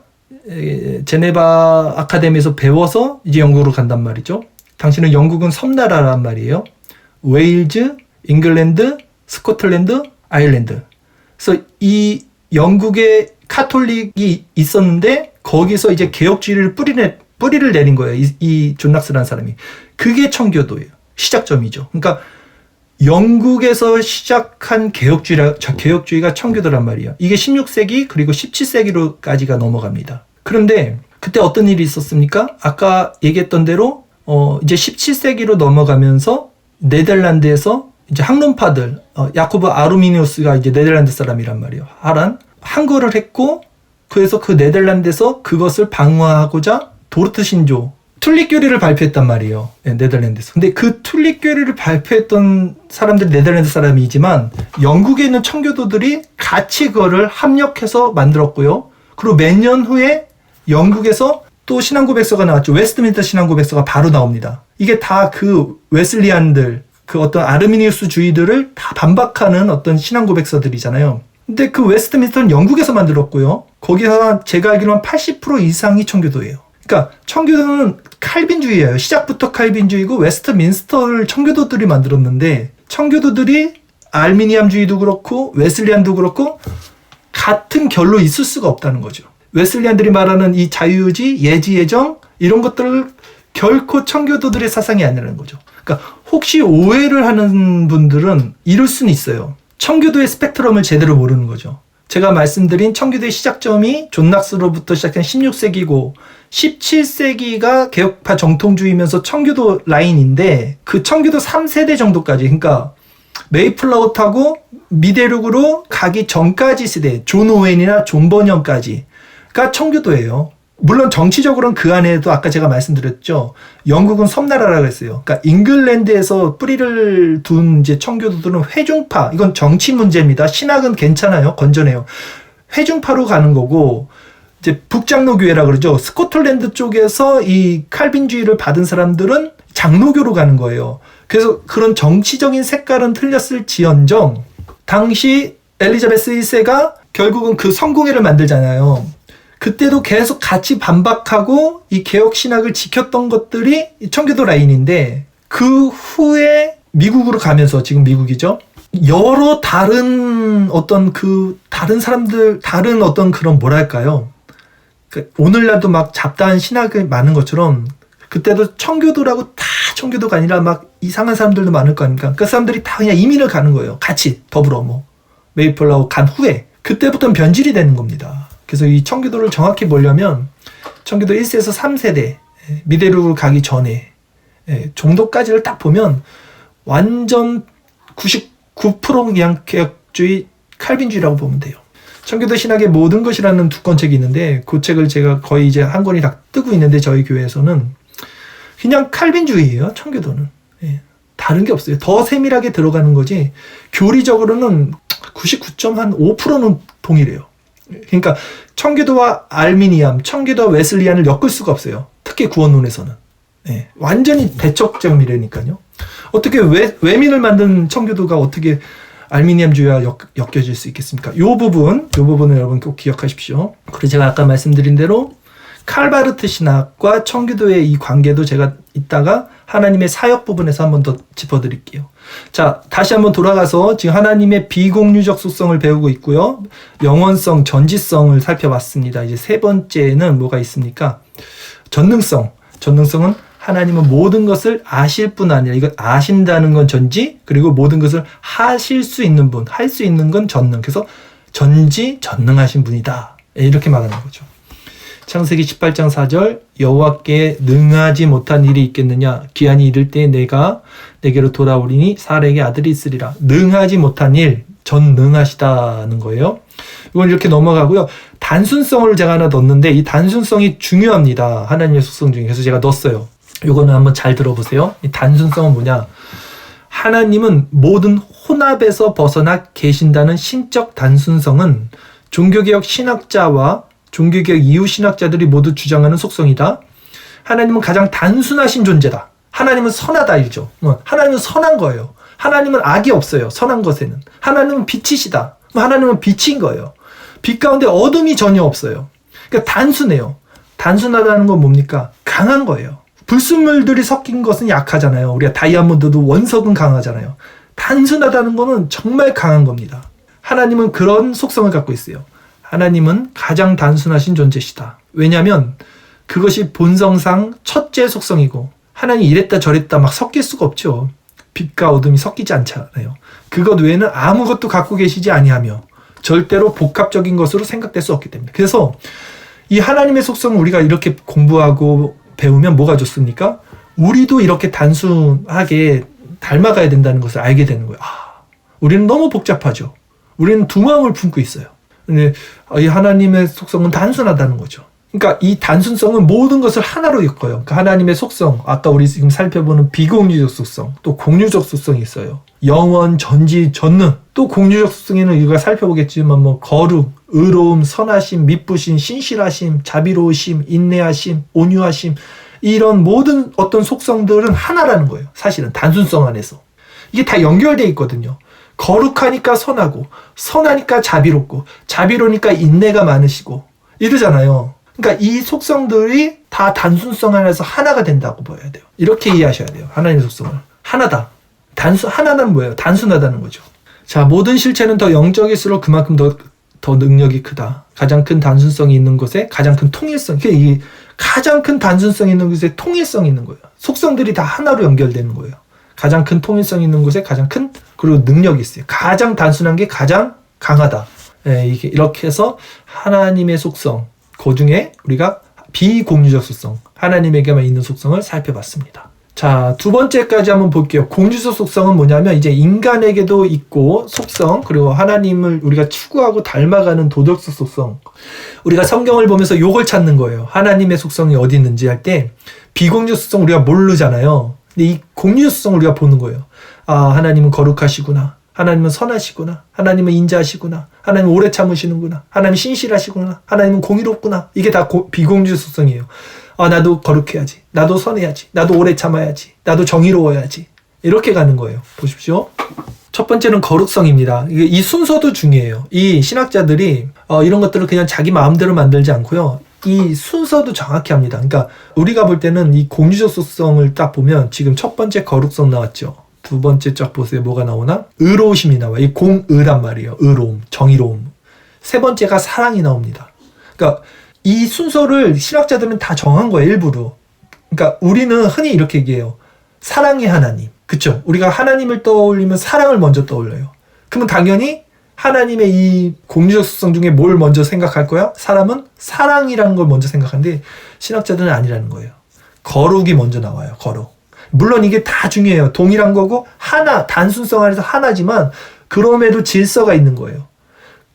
제네바 아카데미에서 배워서 이제 영국으로 간단 말이죠. 당시는 영국은 섬나라란 말이에요. 웨일즈, 잉글랜드, 스코틀랜드, 아일랜드. 그래서 이 영국에 카톨릭이 있었는데 거기서 이제 개혁주의를 뿌리를 내린 거예요. 이 존 락스라는 사람이. 그게 청교도예요. 시작점이죠. 그러니까 영국에서 시작한 개혁주의가 청교도란 말이에요. 이게 16세기 그리고 17세기로까지가 넘어갑니다. 그런데 그때 어떤 일이 있었습니까? 아까 얘기했던 대로 이제 17세기로 넘어가면서 네덜란드에서 이제 학론파들 야코브 아르미니우스가 이제 네덜란드 사람이란 말이에요. 항거를 했고 그래서 그 네덜란드에서 그것을 방어하고자 도르트 신조 툴립 교리를 발표했단 말이에요. 네덜란드에서. 근데 그 툴립 교리를 발표했던 사람들이 네덜란드 사람이지만 영국에 있는 청교도들이 같이 그거를 합력해서 만들었고요. 그리고 몇 년 후에 영국에서 또 신앙고백서가 나왔죠. 웨스트민스터 신앙고백서가 바로 나옵니다. 이게 다 그 웨슬리안들, 그 어떤 아르미니우스 주의들을 다 반박하는 어떤 신앙고백서들이잖아요. 근데 그 웨스트민스터는 영국에서 만들었고요. 거기서 제가 알기로는 80% 이상이 청교도예요. 그러니까 청교도는 칼빈주의예요. 시작부터 칼빈주의고 웨스트민스터를 청교도들이 만들었는데 청교도들이 알미니암주의도 그렇고 웨슬리안도 그렇고 같은 결로 있을 수가 없다는 거죠. 웨슬리안들이 말하는 이 자유의지, 예지예정 이런 것들을 결코 청교도들의 사상이 아니라는 거죠. 그러니까 혹시 오해를 하는 분들은 이럴 수는 있어요. 청교도의 스펙트럼을 제대로 모르는 거죠. 제가 말씀드린 청교도의 시작점이 존 락스로부터 시작한 16세기고 17세기가 개혁파 정통주의면서 청교도 라인인데 그 청교도 3세대 정도까지 그러니까 메이플라워 타고 미대륙으로 가기 전까지 세대 존 오웬이나 존 버년까지가 청교도예요. 물론 정치적으로는 그 안에도 아까 제가 말씀드렸죠. 영국은 섬나라라고 했어요. 그러니까 잉글랜드에서 뿌리를 둔 이제 청교도들은 회중파. 이건 정치 문제입니다. 신학은 괜찮아요. 건전해요. 회중파로 가는 거고 이제 북장로교회라 그러죠. 스코틀랜드 쪽에서 이 칼빈주의를 받은 사람들은 장로교로 가는 거예요. 그래서 그런 정치적인 색깔은 틀렸을지언정 당시 엘리자베스 1세가 결국은 그 성공회를 만들잖아요. 그때도 계속 같이 반박하고 이 개혁 신학을 지켰던 것들이 청교도 라인인데 그 후에 미국으로 가면서 지금 미국이죠. 여러 다른 어떤 다른 사람들 다른 어떤 그런 뭐랄까요? 오늘날도 막 잡다한 신학이 많은 것처럼 그때도 청교도라고 다 청교도가 아니라 막 이상한 사람들도 많을 거 아닙니까? 그 사람들이 다 그냥 이민을 가는 거예요. 같이 더불어 메이플라워 간 후에 그때부터는 변질이 되는 겁니다. 그래서 이 청교도를 정확히 보려면 청교도 1세에서 3세대 미대륙으로 가기 전에 정도까지를 딱 보면 완전 99% 그냥 개혁주의 칼빈주의라고 보면 돼요. 청교도 신학의 모든 것이라는 2권 책이 있는데 그 책을 제가 거의 이제 한 권이 다 뜨고 있는데 저희 교회에서는 그냥 칼빈주의예요. 청교도는. 다른 게 없어요. 더 세밀하게 들어가는 거지 교리적으로는 99.5%는 동일해요. 그러니까 청교도와 알미니암, 청교도와 웨슬리안을 엮을 수가 없어요. 특히 구원론에서는. 완전히 대척점이라니까요. 어떻게 외민을 만든 청교도가 어떻게 알미니암주의와 엮여질 수 있겠습니까? 이 부분을 여러분 꼭 기억하십시오. 그리고 제가 아까 말씀드린 대로 칼바르트 신학과 청교도의 이 관계도 제가 이따가 하나님의 사역 부분에서 한번 더 짚어드릴게요. 자, 다시 한번 돌아가서 지금 하나님의 비공유적 속성을 배우고 있고요. 영원성, 전지성을 살펴봤습니다. 이제 세 번째는 뭐가 있습니까? 전능성. 전능성은 하나님은 모든 것을 아실 뿐 아니라 이걸 아신다는 건 전지, 그리고 모든 것을 하실 수 있는 분, 할 수 있는 건 전능. 그래서 전지전능하신 분이다. 이렇게 말하는 거죠. 창세기 18장 4절 여호와께 능하지 못한 일이 있겠느냐 기한이 이를 때 내가 내게로 돌아오리니 사라에게 아들이 있으리라. 능하지 못한 일, 전능하시다는 거예요. 이건 이렇게 넘어가고요. 단순성을 제가 하나 넣었는데 이 단순성이 중요합니다. 하나님의 속성 중에. 그래서 제가 넣었어요. 이거는 한번 잘 들어보세요. 이 단순성은 뭐냐? 하나님은 모든 혼합에서 벗어나 계신다는 신적 단순성은 종교개혁 신학자와 종교개혁 이후 신학자들이 모두 주장하는 속성이다. 하나님은 가장 단순하신 존재다. 하나님은 선하다 이죠. 하나님은 선한 거예요. 하나님은 악이 없어요. 선한 것에는. 하나님은 빛이시다. 하나님은 빛인 거예요. 빛 가운데 어둠이 전혀 없어요. 그러니까 단순해요. 단순하다는 건 뭡니까? 강한 거예요. 불순물들이 섞인 것은 약하잖아요. 우리가 다이아몬드도 원석은 강하잖아요. 단순하다는 거는 정말 강한 겁니다. 하나님은 그런 속성을 갖고 있어요. 하나님은 가장 단순하신 존재시다. 왜냐하면 그것이 본성상 첫째 속성이고, 하나님이 이랬다 저랬다 막 섞일 수가 없죠. 빛과 어둠이 섞이지 않잖아요. 그것 외에는 아무것도 갖고 계시지 아니하며 절대로 복합적인 것으로 생각될 수 없기 때문에. 그래서 이 하나님의 속성을 우리가 이렇게 공부하고 배우면 뭐가 좋습니까? 우리도 이렇게 단순하게 닮아가야 된다는 것을 알게 되는 거예요. 우리는 너무 복잡하죠. 우리는 두 마음을 품고 있어요. 근데 이 하나님의 속성은 단순하다는 거죠. 그러니까 이 단순성은 모든 것을 하나로 엮어요. 그러니까 하나님의 속성, 아까 우리 지금 살펴보는 비공유적 속성, 또 공유적 속성이 있어요. 영원, 전지, 전능. 또 공유적 속성에는 우리가 살펴보겠지만 뭐 거룩, 의로움, 선하심, 미쁘심, 신실하심, 자비로우심, 인내하심, 온유하심, 이런 모든 어떤 속성들은 하나라는 거예요. 사실은 단순성 안에서. 이게 다 연결되어 있거든요. 거룩하니까 선하고, 선하니까 자비롭고, 자비로우니까 인내가 많으시고 이러잖아요. 그러니까 이 속성들이 다 단순성 안에서 하나가 된다고 봐야 돼요. 이렇게 이해하셔야 돼요. 하나님의 속성을. 하나다. 하나는 뭐예요? 단순하다는 거죠. 자, 모든 실체는 더 영적일수록 그만큼 더 능력이 크다. 가장 큰 단순성이 있는 곳에 가장 큰 통일성. 이게 가장 큰 단순성이 있는 곳에 통일성이 있는 거예요. 속성들이 다 하나로 연결되는 거예요. 가장 큰 통일성이 있는 곳에 가장 큰, 그리고 능력이 있어요. 가장 단순한 게 가장 강하다. 이게 이렇게 해서 하나님의 속성, 그 중에 우리가 비공유적 속성, 하나님에게만 있는 속성을 살펴봤습니다. 자, 두 번째까지 한번 볼게요. 공유적 속성은 뭐냐면 이제 인간에게도 있고 속성, 그리고 하나님을 우리가 추구하고 닮아가는 도덕적 속성. 우리가 성경을 보면서 요걸 찾는 거예요. 하나님의 속성이 어디 있는지 할 때 비공유적 속성 우리가 모르잖아요. 근데 이 공유적 속성을 우리가 보는 거예요. 하나님은 거룩하시구나. 하나님은 선하시구나. 하나님은 인자하시구나. 하나님은 오래 참으시는구나. 하나님은 신실하시구나. 하나님은 공의롭구나. 이게 다 비공유적 속성이에요. 나도 거룩해야지. 나도 선해야지. 나도 오래 참아야지. 나도 정의로워야지. 이렇게 가는 거예요. 보십시오. 첫 번째는 거룩성입니다. 이 순서도 중요해요. 이 신학자들이 이런 것들을 그냥 자기 마음대로 만들지 않고요. 이 순서도 정확히 합니다. 그러니까 우리가 볼 때는 이 공유적 속성을 딱 보면 지금 첫 번째 거룩성 나왔죠. 두 번째 쫙 보세요. 뭐가 나오나? 의로우심이 나와요. 이 공의란 말이에요. 의로움, 정의로움. 세 번째가 사랑이 나옵니다. 그러니까 이 순서를 신학자들은 다 정한 거예요. 일부러. 그러니까 우리는 흔히 이렇게 얘기해요. 사랑의 하나님. 그쵸? 우리가 하나님을 떠올리면 사랑을 먼저 떠올려요. 그러면 당연히 하나님의 이 공유적 속성 중에 뭘 먼저 생각할 거야? 사람은 사랑이라는 걸 먼저 생각하는데 신학자들은 아니라는 거예요. 거룩이 먼저 나와요. 거룩. 물론 이게 다 중요해요. 동일한 거고 하나, 단순성 안에서 하나지만 그럼에도 질서가 있는 거예요.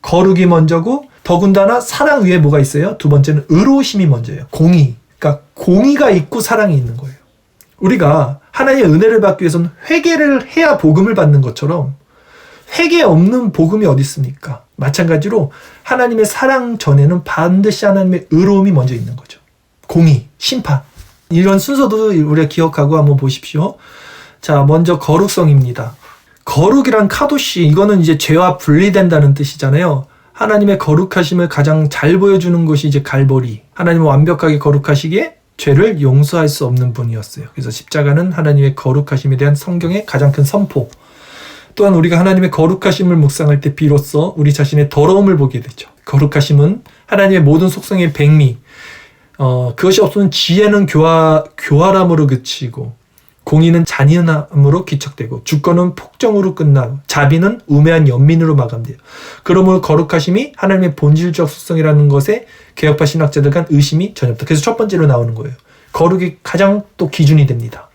거룩이 먼저고 더군다나 사랑 위에 뭐가 있어요? 두 번째는 의로우심이 먼저예요. 공의. 그러니까 공의가 있고 사랑이 있는 거예요. 우리가 하나님의 은혜를 받기 위해서는 회개를 해야 복음을 받는 것처럼 회개 없는 복음이 어디 있습니까? 마찬가지로 하나님의 사랑 전에는 반드시 하나님의 의로움이 먼저 있는 거죠. 공의, 심판. 이런 순서도 우리가 기억하고 한번 보십시오. 자, 먼저 거룩성입니다. 거룩이란 카도시, 이거는 이제 죄와 분리된다는 뜻이잖아요. 하나님의 거룩하심을 가장 잘 보여주는 것이 이제 갈보리. 하나님은 완벽하게 거룩하시기에 죄를 용서할 수 없는 분이었어요. 그래서 십자가는 하나님의 거룩하심에 대한 성경의 가장 큰 선포. 또한 우리가 하나님의 거룩하심을 묵상할 때 비로소 우리 자신의 더러움을 보게 되죠. 거룩하심은 하나님의 모든 속성의 백미. 그것이 없으면 지혜는 교활함으로 그치고 공의는 잔인함으로 기척되고 주권은 폭정으로 끝나고 자비는 우매한 연민으로 마감돼요. 그러므로 거룩하심이 하나님의 본질적 속성이라는 것에 개혁파 신학자들 간 의심이 전혀 없다. 그래서 첫 번째로 나오는 거예요. 거룩이 가장 또 기준이 됩니다.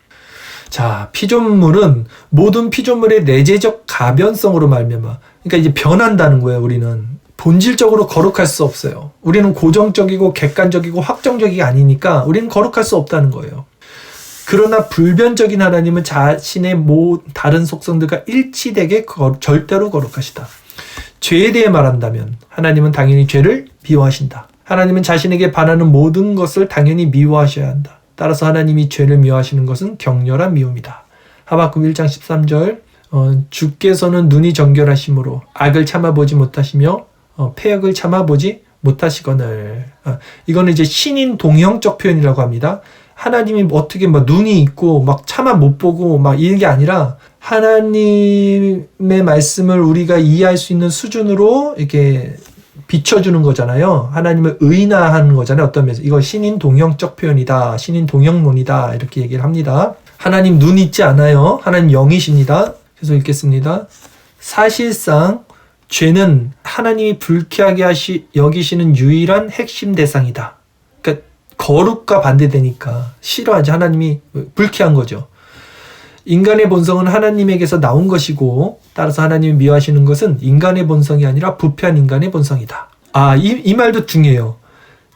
자, 피조물은 모든 피조물의 내재적 가변성으로 말미암아, 그러니까 이제 변한다는 거예요. 우리는 본질적으로 거룩할 수 없어요. 우리는 고정적이고 객관적이고 확정적이 아니니까 우리는 거룩할 수 없다는 거예요. 그러나 불변적인 하나님은 자신의 다른 속성들과 일치되게 절대로 거룩하시다. 죄에 대해 말한다면 하나님은 당연히 죄를 미워하신다. 하나님은 자신에게 반하는 모든 것을 당연히 미워하셔야 한다. 따라서 하나님이 죄를 미워하시는 것은 격렬한 미움이다. 하박국 1장 13절 주께서는 눈이 정결하심으로 악을 참아보지 못하시며 패역을 참아보지 못하시거늘. 이거는 이제 신인 동형적 표현이라고 합니다. 하나님이 어떻게 막 눈이 있고 막 차마 못 보고 막 이런 게 아니라 하나님의 말씀을 우리가 이해할 수 있는 수준으로 이렇게 비춰주는 거잖아요. 하나님을 의인화하는 거잖아요. 어떤 면에서. 이거 신인 동형적 표현이다. 신인 동형론이다. 이렇게 얘기를 합니다. 하나님 눈 있지 않아요. 하나님 영이십니다. 그래서 읽겠습니다. 사실상 죄는 하나님이 불쾌하게 여기시는 유일한 핵심 대상이다. 그러니까 거룩과 반대되니까 싫어하지. 하나님이 불쾌한 거죠. 인간의 본성은 하나님에게서 나온 것이고 따라서 하나님이 미워하시는 것은 인간의 본성이 아니라 부패한 인간의 본성이다. 이 말도 중요해요.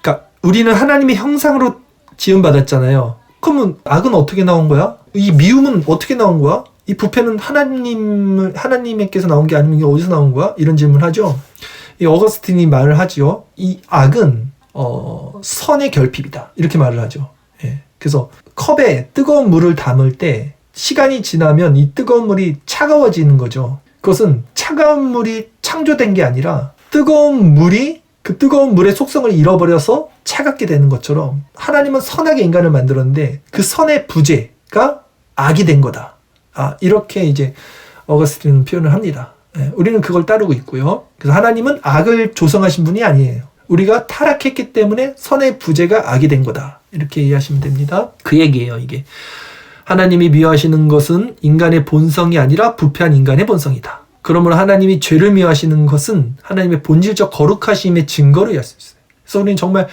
그러니까 우리는 하나님의 형상으로 지음받았잖아요. 그러면 악은 어떻게 나온 거야? 이 미움은 어떻게 나온 거야? 이 부패는 하나님께서 나온 게 아니면 이게 어디서 나온 거야? 이런 질문을 하죠. 이 어거스틴이 말을 하죠. 이 악은 선의 결핍이다. 이렇게 말을 하죠. 예. 그래서 컵에 뜨거운 물을 담을 때 시간이 지나면 이 뜨거운 물이 차가워지는 거죠. 그것은 차가운 물이 창조된 게 아니라 뜨거운 물이 그 뜨거운 물의 속성을 잃어버려서 차갑게 되는 것처럼 하나님은 선하게 인간을 만들었는데 그 선의 부재가 악이 된 거다. 이렇게 이제 어거스틴은 표현을 합니다. 우리는 그걸 따르고 있고요. 그래서 하나님은 악을 조성하신 분이 아니에요. 우리가 타락했기 때문에 선의 부재가 악이 된 거다. 이렇게 이해하시면 됩니다. 그 얘기예요, 이게. 하나님이 미워하시는 것은 인간의 본성이 아니라 부패한 인간의 본성이다. 그러므로 하나님이 죄를 미워하시는 것은 하나님의 본질적 거룩하심의 증거로 이해할 수 있어요. 그래서 우리는 정말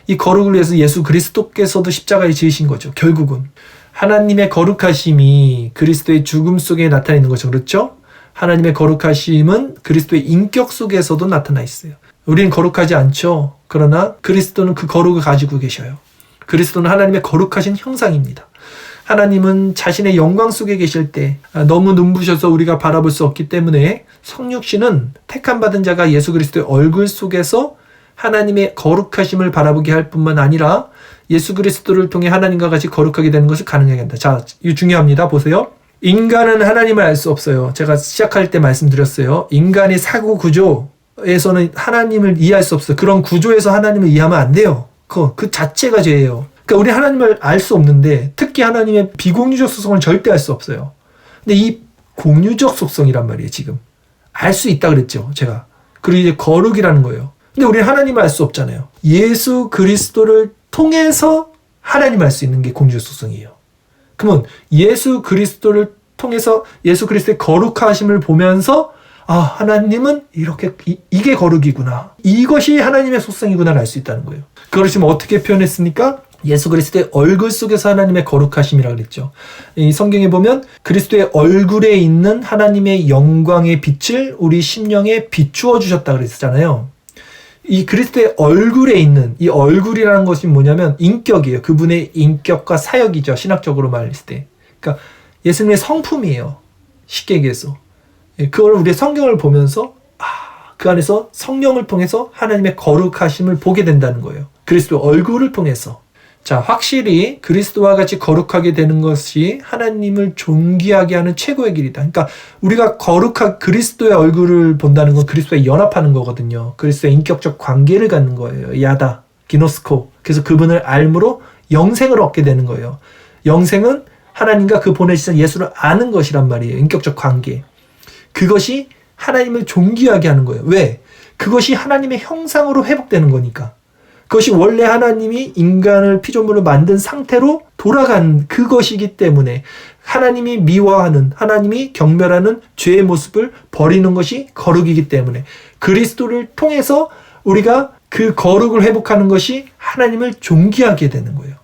이 거룩을 위해서 예수 그리스도께서도 십자가에 지으신 거죠. 결국은 하나님의 거룩하심이 그리스도의 죽음 속에 나타나 있는 거죠. 그렇죠? 하나님의 거룩하심은 그리스도의 인격 속에서도 나타나 있어요. 우리는 거룩하지 않죠. 그러나 그리스도는 그 거룩을 가지고 계셔요. 그리스도는 하나님의 거룩하신 형상입니다. 하나님은 자신의 영광 속에 계실 때 너무 눈부셔서 우리가 바라볼 수 없기 때문에 성육신은 택함 받은 자가 예수 그리스도의 얼굴 속에서 하나님의 거룩하심을 바라보게 할 뿐만 아니라 예수 그리스도를 통해 하나님과 같이 거룩하게 되는 것을 가능하게 한다. 자, 이거 중요합니다. 보세요. 인간은 하나님을 알 수 없어요. 제가 시작할 때 말씀드렸어요. 인간의 사고 구조에서는 하나님을 이해할 수 없어요. 그런 구조에서 하나님을 이해하면 안 돼요. 그 자체가 죄예요. 그러니까 우리 하나님을 알 수 없는데 특히 하나님의 비공유적 속성을 절대 알 수 없어요. 근데 이 공유적 속성이란 말이에요. 지금 알 수 있다 그랬죠. 제가. 그리고 이제 거룩이라는 거예요. 근데 우리는 하나님을 알 수 없잖아요. 예수 그리스도를 통해서 하나님을 알 수 있는 게 공유적 속성이에요. 그러면 예수 그리스도를 통해서 예수 그리스도의 거룩하심을 보면서 하나님은 이렇게 이게 거룩이구나. 이것이 하나님의 속성이구나를 알 수 있다는 거예요. 그걸 지금 어떻게 표현했습니까? 예수 그리스도의 얼굴 속에서 하나님의 거룩하심이라고 그랬죠. 이 성경에 보면 그리스도의 얼굴에 있는 하나님의 영광의 빛을 우리 심령에 비추어 주셨다고 그랬잖아요. 이 그리스도의 얼굴에 있는 이 얼굴이라는 것이 뭐냐면 인격이에요. 그분의 인격과 사역이죠. 신학적으로 말했을 때. 그러니까 예수님의 성품이에요. 쉽게 얘기해서. 그걸 우리 성경을 보면서 그 안에서 성령을 통해서 하나님의 거룩하심을 보게 된다는 거예요. 그리스도 얼굴을 통해서. 자, 확실히 그리스도와 같이 거룩하게 되는 것이 하나님을 존귀하게 하는 최고의 길이다. 그러니까 우리가 그리스도의 얼굴을 본다는 건 그리스도에 연합하는 거거든요. 그리스도의 인격적 관계를 갖는 거예요. 야다, 기노스코. 그래서 그분을 알므로 영생을 얻게 되는 거예요. 영생은 하나님과 그 보내신 예수를 아는 것이란 말이에요. 인격적 관계. 그것이 하나님을 존귀하게 하는 거예요. 왜? 그것이 하나님의 형상으로 회복되는 거니까. 그것이 원래 하나님이 인간을 피조물로 만든 상태로 돌아간 그것이기 때문에 하나님이 미워하는, 하나님이 경멸하는 죄의 모습을 버리는 것이 거룩이기 때문에 그리스도를 통해서 우리가 그 거룩을 회복하는 것이 하나님을 존귀하게 되는 거예요.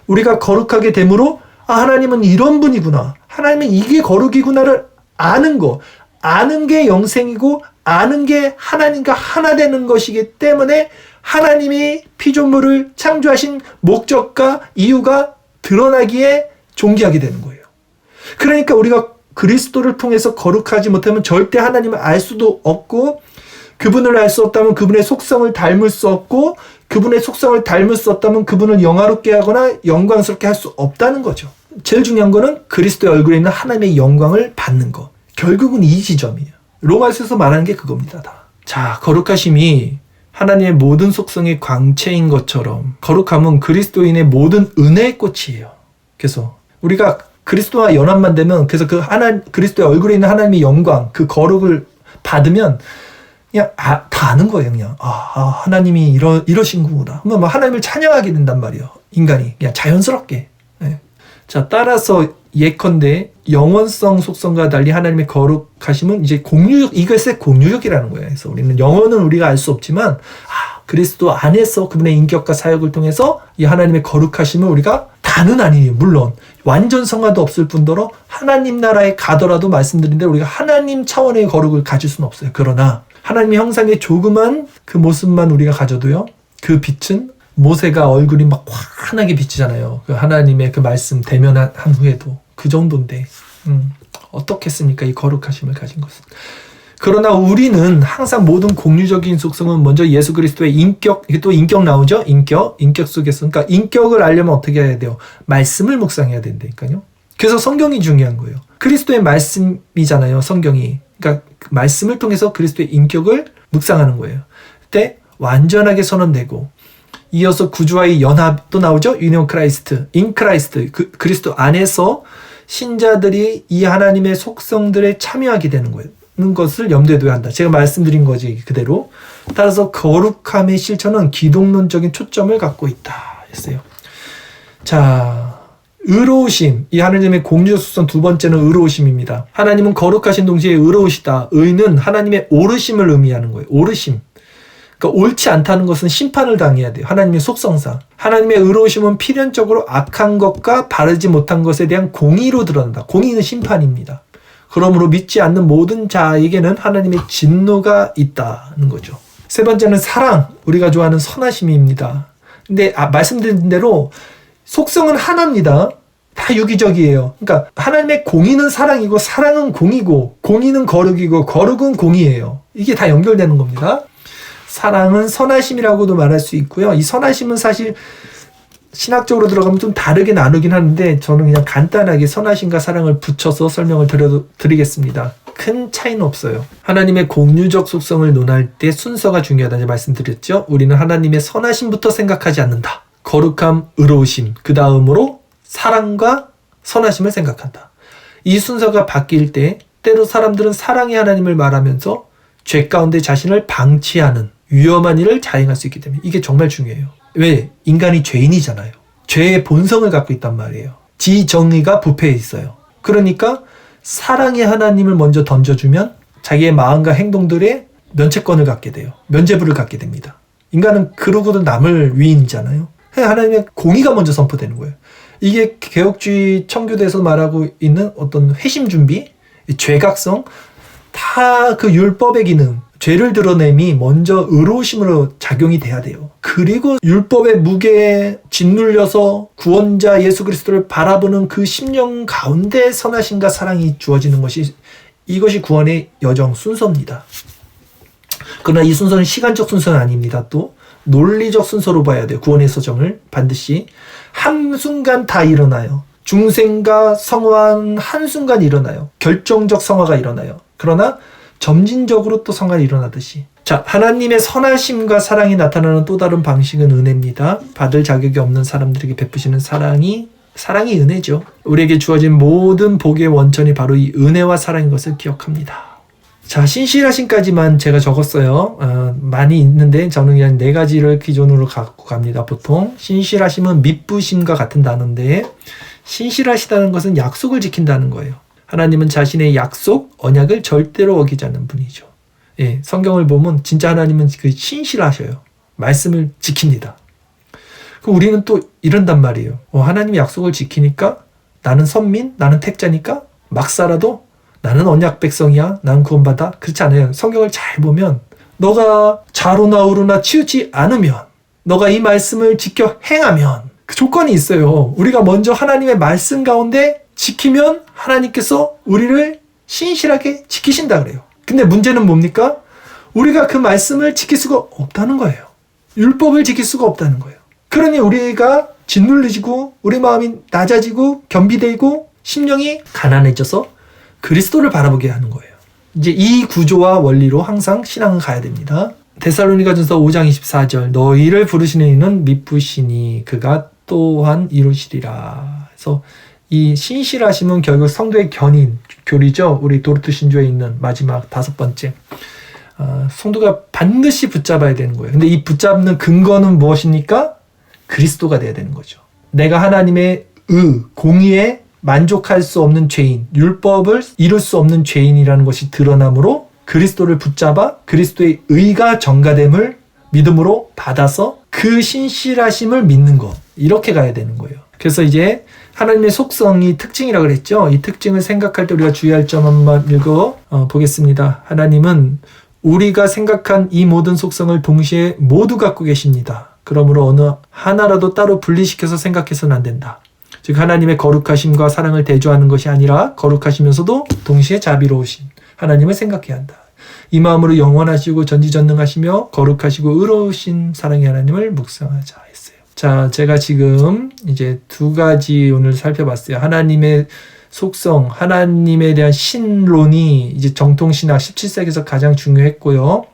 우리가 거룩하게 되므로 하나님은 이런 분이구나. 하나님은 이게 거룩이구나를 아는 거. 아는 게 영생이고 아는 게 하나님과 하나 되는 것이기 때문에 하나님이 피조물을 창조하신 목적과 이유가 드러나기에 존귀하게 되는 거예요. 그러니까 우리가 그리스도를 통해서 거룩하지 못하면 절대 하나님을 알 수도 없고 그분을 알 수 없다면 그분의 속성을 닮을 수 없고 그분의 속성을 닮을 수 없다면 그분을 영화롭게 하거나 영광스럽게 할 수 없다는 거죠. 제일 중요한 거는 그리스도의 얼굴에 있는 하나님의 영광을 받는 것. 결국은 이 지점이에요. 로마서에서 말하는 게 그겁니다. 다. 자, 거룩하심이 하나님의 모든 속성이 광채인 것처럼 거룩함은 그리스도인의 모든 은혜의 꽃이에요. 그래서 우리가 그리스도와 연합만 되면, 그래서 그리스도의 얼굴에 있는 하나님의 영광, 그 거룩을 받으면 그냥 다 아는 거예요. 그냥 하나님이 이러신구나. 그러면 막 하나님을 찬양하게 된단 말이에요. 인간이 그냥 자연스럽게. 네. 자, 따라서 예컨대 영원성 속성과 달리 하나님의 거룩하심은 이제 이것의 공유력이라는 거예요. 그래서 우리는 영원은 우리가 알 수 없지만 그리스도 안에서 그분의 인격과 사역을 통해서 이 하나님의 거룩하심을 우리가 다는 아니에요. 물론 완전 성화도 없을 뿐더러 하나님 나라에 가더라도 말씀드린 대로 우리가 하나님 차원의 거룩을 가질 수는 없어요. 그러나 하나님의 형상의 조그만 그 모습만 우리가 가져도요, 그 빛은 모세가 얼굴이 막 환하게 비치잖아요. 그 하나님의 그 말씀 대면한 후에도 그 정도인데 어떻겠습니까? 이 거룩하심을 가진 것은. 그러나 우리는 항상 모든 공유적인 속성은 먼저 예수 그리스도의 인격, 이게 또 인격 나오죠? 인격 속에서. 그러니까 인격을 알려면 어떻게 해야 돼요? 말씀을 묵상해야 된다니까요. 그래서 성경이 중요한 거예요. 그리스도의 말씀이잖아요, 성경이. 그러니까 그 말씀을 통해서 그리스도의 인격을 묵상하는 거예요. 그때 완전하게 선언되고, 이어서 구주와의 연합도 나오죠? 유니온 크라이스트, 인 크라이스트, 그리스도 안에서 신자들이 이 하나님의 속성들에 참여하게 되는 거예요. 것을 염두에 둬야 한다. 제가 말씀드린 거지 그대로. 따라서 거룩함의 실천은 기독론적인 초점을 갖고 있다 했어요. 자, 의로우심. 이 하나님의 공유적 속성 두 번째는 의로우심입니다. 하나님은 거룩하신 동시에 의로우시다. 의는 하나님의 오르심을 의미하는 거예요. 오르심. 그러니까 옳지 않다는 것은 심판을 당해야 돼요. 하나님의 속성상. 하나님의 의로우심은 필연적으로 악한 것과 바르지 못한 것에 대한 공의로 드러난다. 공의는 심판입니다. 그러므로 믿지 않는 모든 자에게는 하나님의 진노가 있다는 거죠. 세 번째는 사랑, 우리가 좋아하는 선하심입니다. 근데 말씀드린 대로 속성은 하나입니다. 다 유기적이에요. 그러니까 하나님의 공의는 사랑이고, 사랑은 공의고, 공의는 거룩이고, 거룩은 공의예요. 이게 다 연결되는 겁니다. 사랑은 선하심이라고도 말할 수 있고요. 이 선하심은 사실 신학적으로 들어가면 좀 다르게 나누긴 하는데, 저는 그냥 간단하게 선하심과 사랑을 붙여서 설명을 드리겠습니다. 큰 차이는 없어요. 하나님의 공유적 속성을 논할 때 순서가 중요하다고 말씀드렸죠. 우리는 하나님의 선하심부터 생각하지 않는다. 거룩함, 의로우심, 그 다음으로 사랑과 선하심을 생각한다. 이 순서가 바뀔 때 때로 사람들은 사랑의 하나님을 말하면서 죄 가운데 자신을 방치하는 위험한 일을 자행할 수 있기 때문에 이게 정말 중요해요. 왜? 인간이 죄인이잖아요. 죄의 본성을 갖고 있단 말이에요. 지정의가 부패해 있어요. 그러니까 사랑의 하나님을 먼저 던져주면 자기의 마음과 행동들의 면책권을 갖게 돼요. 면죄부를 갖게 됩니다. 인간은 그러고도 남을 위인이잖아요. 하나님의 공의가 먼저 선포되는 거예요. 이게 개혁주의 청교도에서 말하고 있는 어떤 회심 준비, 죄각성, 다 그 율법의 기능, 죄를 드러냄이 먼저 의로우심으로 작용이 돼야 돼요. 그리고 율법의 무게에 짓눌려서 구원자 예수 그리스도를 바라보는 그 심령 가운데 선하심과 사랑이 주어지는 이것이 구원의 여정 순서입니다. 그러나 이 순서는 시간적 순서는 아닙니다. 또 논리적 순서로 봐야 돼요. 구원의 서정을 반드시 한순간 다 일어나요. 중생과 성화는 한순간 일어나요. 결정적 성화가 일어나요. 그러나 점진적으로 또 성화가 일어나듯이. 자, 하나님의 선하심과 사랑이 나타나는 또 다른 방식은 은혜입니다. 받을 자격이 없는 사람들에게 베푸시는 사랑이 은혜죠. 우리에게 주어진 모든 복의 원천이 바로 이 은혜와 사랑인 것을 기억합니다. 자, 신실하심까지만 제가 적었어요. 많이 있는데 저는 그냥 4가지를 기존으로 갖고 갑니다. 보통 신실하심은 미쁘심과 같은 단어인데, 신실하시다는 것은 약속을 지킨다는 거예요. 하나님은 자신의 약속, 언약을 절대로 어기지 않는 분이죠. 예, 성경을 보면 진짜 하나님은 그 신실하셔요. 말씀을 지킵니다. 그럼 우리는 또 이런단 말이에요. 하나님이 약속을 지키니까 나는 선민, 나는 택자니까 막 살아도 나는 언약 백성이야, 난 구원받아. 그렇지 않아요. 성경을 잘 보면 너가 자로나 우로나 치우치 않으면, 너가 이 말씀을 지켜 행하면 그 조건이 있어요. 우리가 먼저 하나님의 말씀 가운데 지키면 하나님께서 우리를 신실하게 지키신다 그래요. 근데 문제는 뭡니까? 우리가 그 말씀을 지킬 수가 없다는 거예요. 율법을 지킬 수가 없다는 거예요. 그러니 우리가 짓눌리지고 우리 마음이 낮아지고 겸비되고 심령이 가난해져서 그리스도를 바라보게 하는 거예요. 이제 이 구조와 원리로 항상 신앙은 가야 됩니다. 데살로니가전서 5장 24절 너희를 부르시는 이는 미쁘시니 그가 또한 이루시리라. 그래서 이 신실하심은 결국 성도의 견인, 교리죠. 우리 도르트 신조에 있는 마지막 5번째. 성도가 반드시 붙잡아야 되는 거예요. 근데 이 붙잡는 근거는 무엇입니까? 그리스도가 돼야 되는 거죠. 내가 하나님의 공의에 만족할 수 없는 죄인, 율법을 이룰 수 없는 죄인이라는 것이 드러나므로 그리스도를 붙잡아 그리스도의 의가 전가됨을 믿음으로 받아서 그 신실하심을 믿는 것. 이렇게 가야 되는 거예요. 그래서 이제 하나님의 속성이 특징이라고 그랬죠. 이 특징을 생각할 때 우리가 주의할 점 한번 읽어 보겠습니다. 하나님은 우리가 생각한 이 모든 속성을 동시에 모두 갖고 계십니다. 그러므로 어느 하나라도 따로 분리시켜서 생각해서는 안 된다. 즉 하나님의 거룩하심과 사랑을 대조하는 것이 아니라 거룩하시면서도 동시에 자비로우신 하나님을 생각해야 한다. 이 마음으로 영원하시고 전지전능하시며 거룩하시고 의로우신 사랑의 하나님을 묵상하자 했어요. 자, 제가 지금 이제 2가지 오늘 살펴봤어요. 하나님의 속성, 하나님에 대한 신론이 이제 정통신학 17세기에서 가장 중요했고요.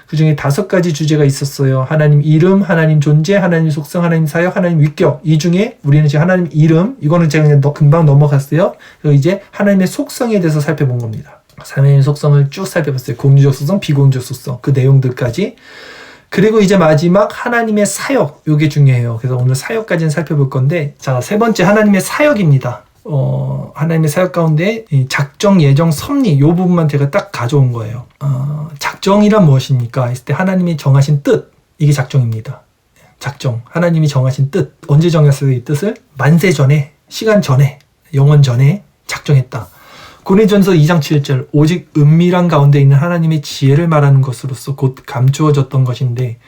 그 중에 5가지 주제가 있었어요. 하나님 이름, 하나님 존재, 하나님 속성, 하나님 사역, 하나님 위격. 이 중에 우리는 지금 하나님 이름, 이거는 제가 그냥 금방 넘어갔어요. 그리고 이제 하나님의 속성에 대해서 살펴본 겁니다. 하나님의 속성을 쭉 살펴봤어요. 공유적 속성, 비공유적 속성, 그 내용들까지. 그리고 이제 마지막 하나님의 사역, 이게 중요해요. 그래서 오늘 사역까지는 살펴볼 건데, 자, 3번째 하나님의 사역입니다. 하나님의 사역 가운데 작정, 예정, 섭리 이 부분만 제가 딱 가져온 거예요. 작정이란 무엇입니까? 했을 때 하나님이 정하신 뜻, 이게 작정입니다. 작정, 하나님이 정하신 뜻. 언제 정했어요? 이 뜻을? 만세 전에, 시간 전에, 영원 전에 작정했다. 고린도전서 2장 7절 오직 은밀한 가운데 있는 하나님의 지혜를 말하는 것으로서 곧 감추어졌던 것인데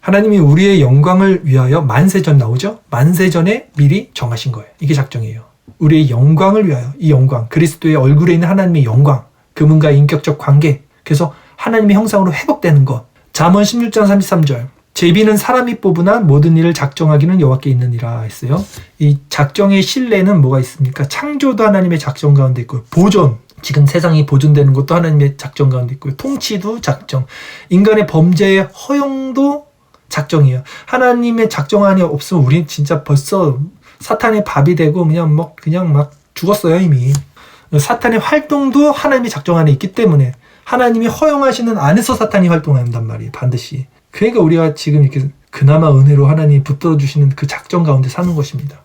하나님이 우리의 영광을 위하여 만세전 나오죠? 만세전에 미리 정하신 거예요. 이게 작정이에요. 우리의 영광을 위하여, 이 영광, 그리스도의 얼굴에 있는 하나님의 영광, 그분과의 인격적 관계, 그래서 하나님의 형상으로 회복되는 것. 잠언 16장 33절 제비는 사람이 뽑으나 모든 일을 작정하기는 여호와께 있느니라 했어요. 이 작정의 신뢰는 뭐가 있습니까? 창조도 하나님의 작정 가운데 있고요. 보존, 지금 세상이 보존되는 것도 하나님의 작정 가운데 있고요. 통치도 작정, 인간의 범죄의 허용도 작정이에요. 하나님의 작정안이 없으면 우리는 진짜 벌써 사탄의 밥이 되고 그냥 막 죽었어요 이미. 사탄의 활동도 하나님의 작정 안에 있기 때문에 하나님이 허용하시는 안에서 사탄이 활동한단 말이에요. 반드시. 그러니까 우리가 지금 이렇게 그나마 은혜로 하나님이 붙들어 주시는 그 작정 가운데 사는 것입니다.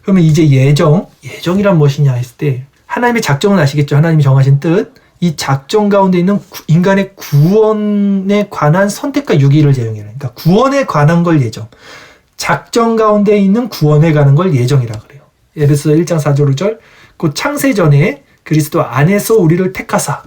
그러면 이제 예정이란 무엇이냐 했을 때 하나님의 작정은 아시겠죠? 하나님이 정하신 뜻. 이 작정 가운데 있는 인간의 구원에 관한 선택과 유기를 예정이라. 그러니까 구원에 관한 걸 예정. 작정 가운데 있는 구원에 가는 걸 예정이라 그래요. 에베소서 1장 4절 5절 곧 창세 전에 그리스도 안에서 우리를 택하사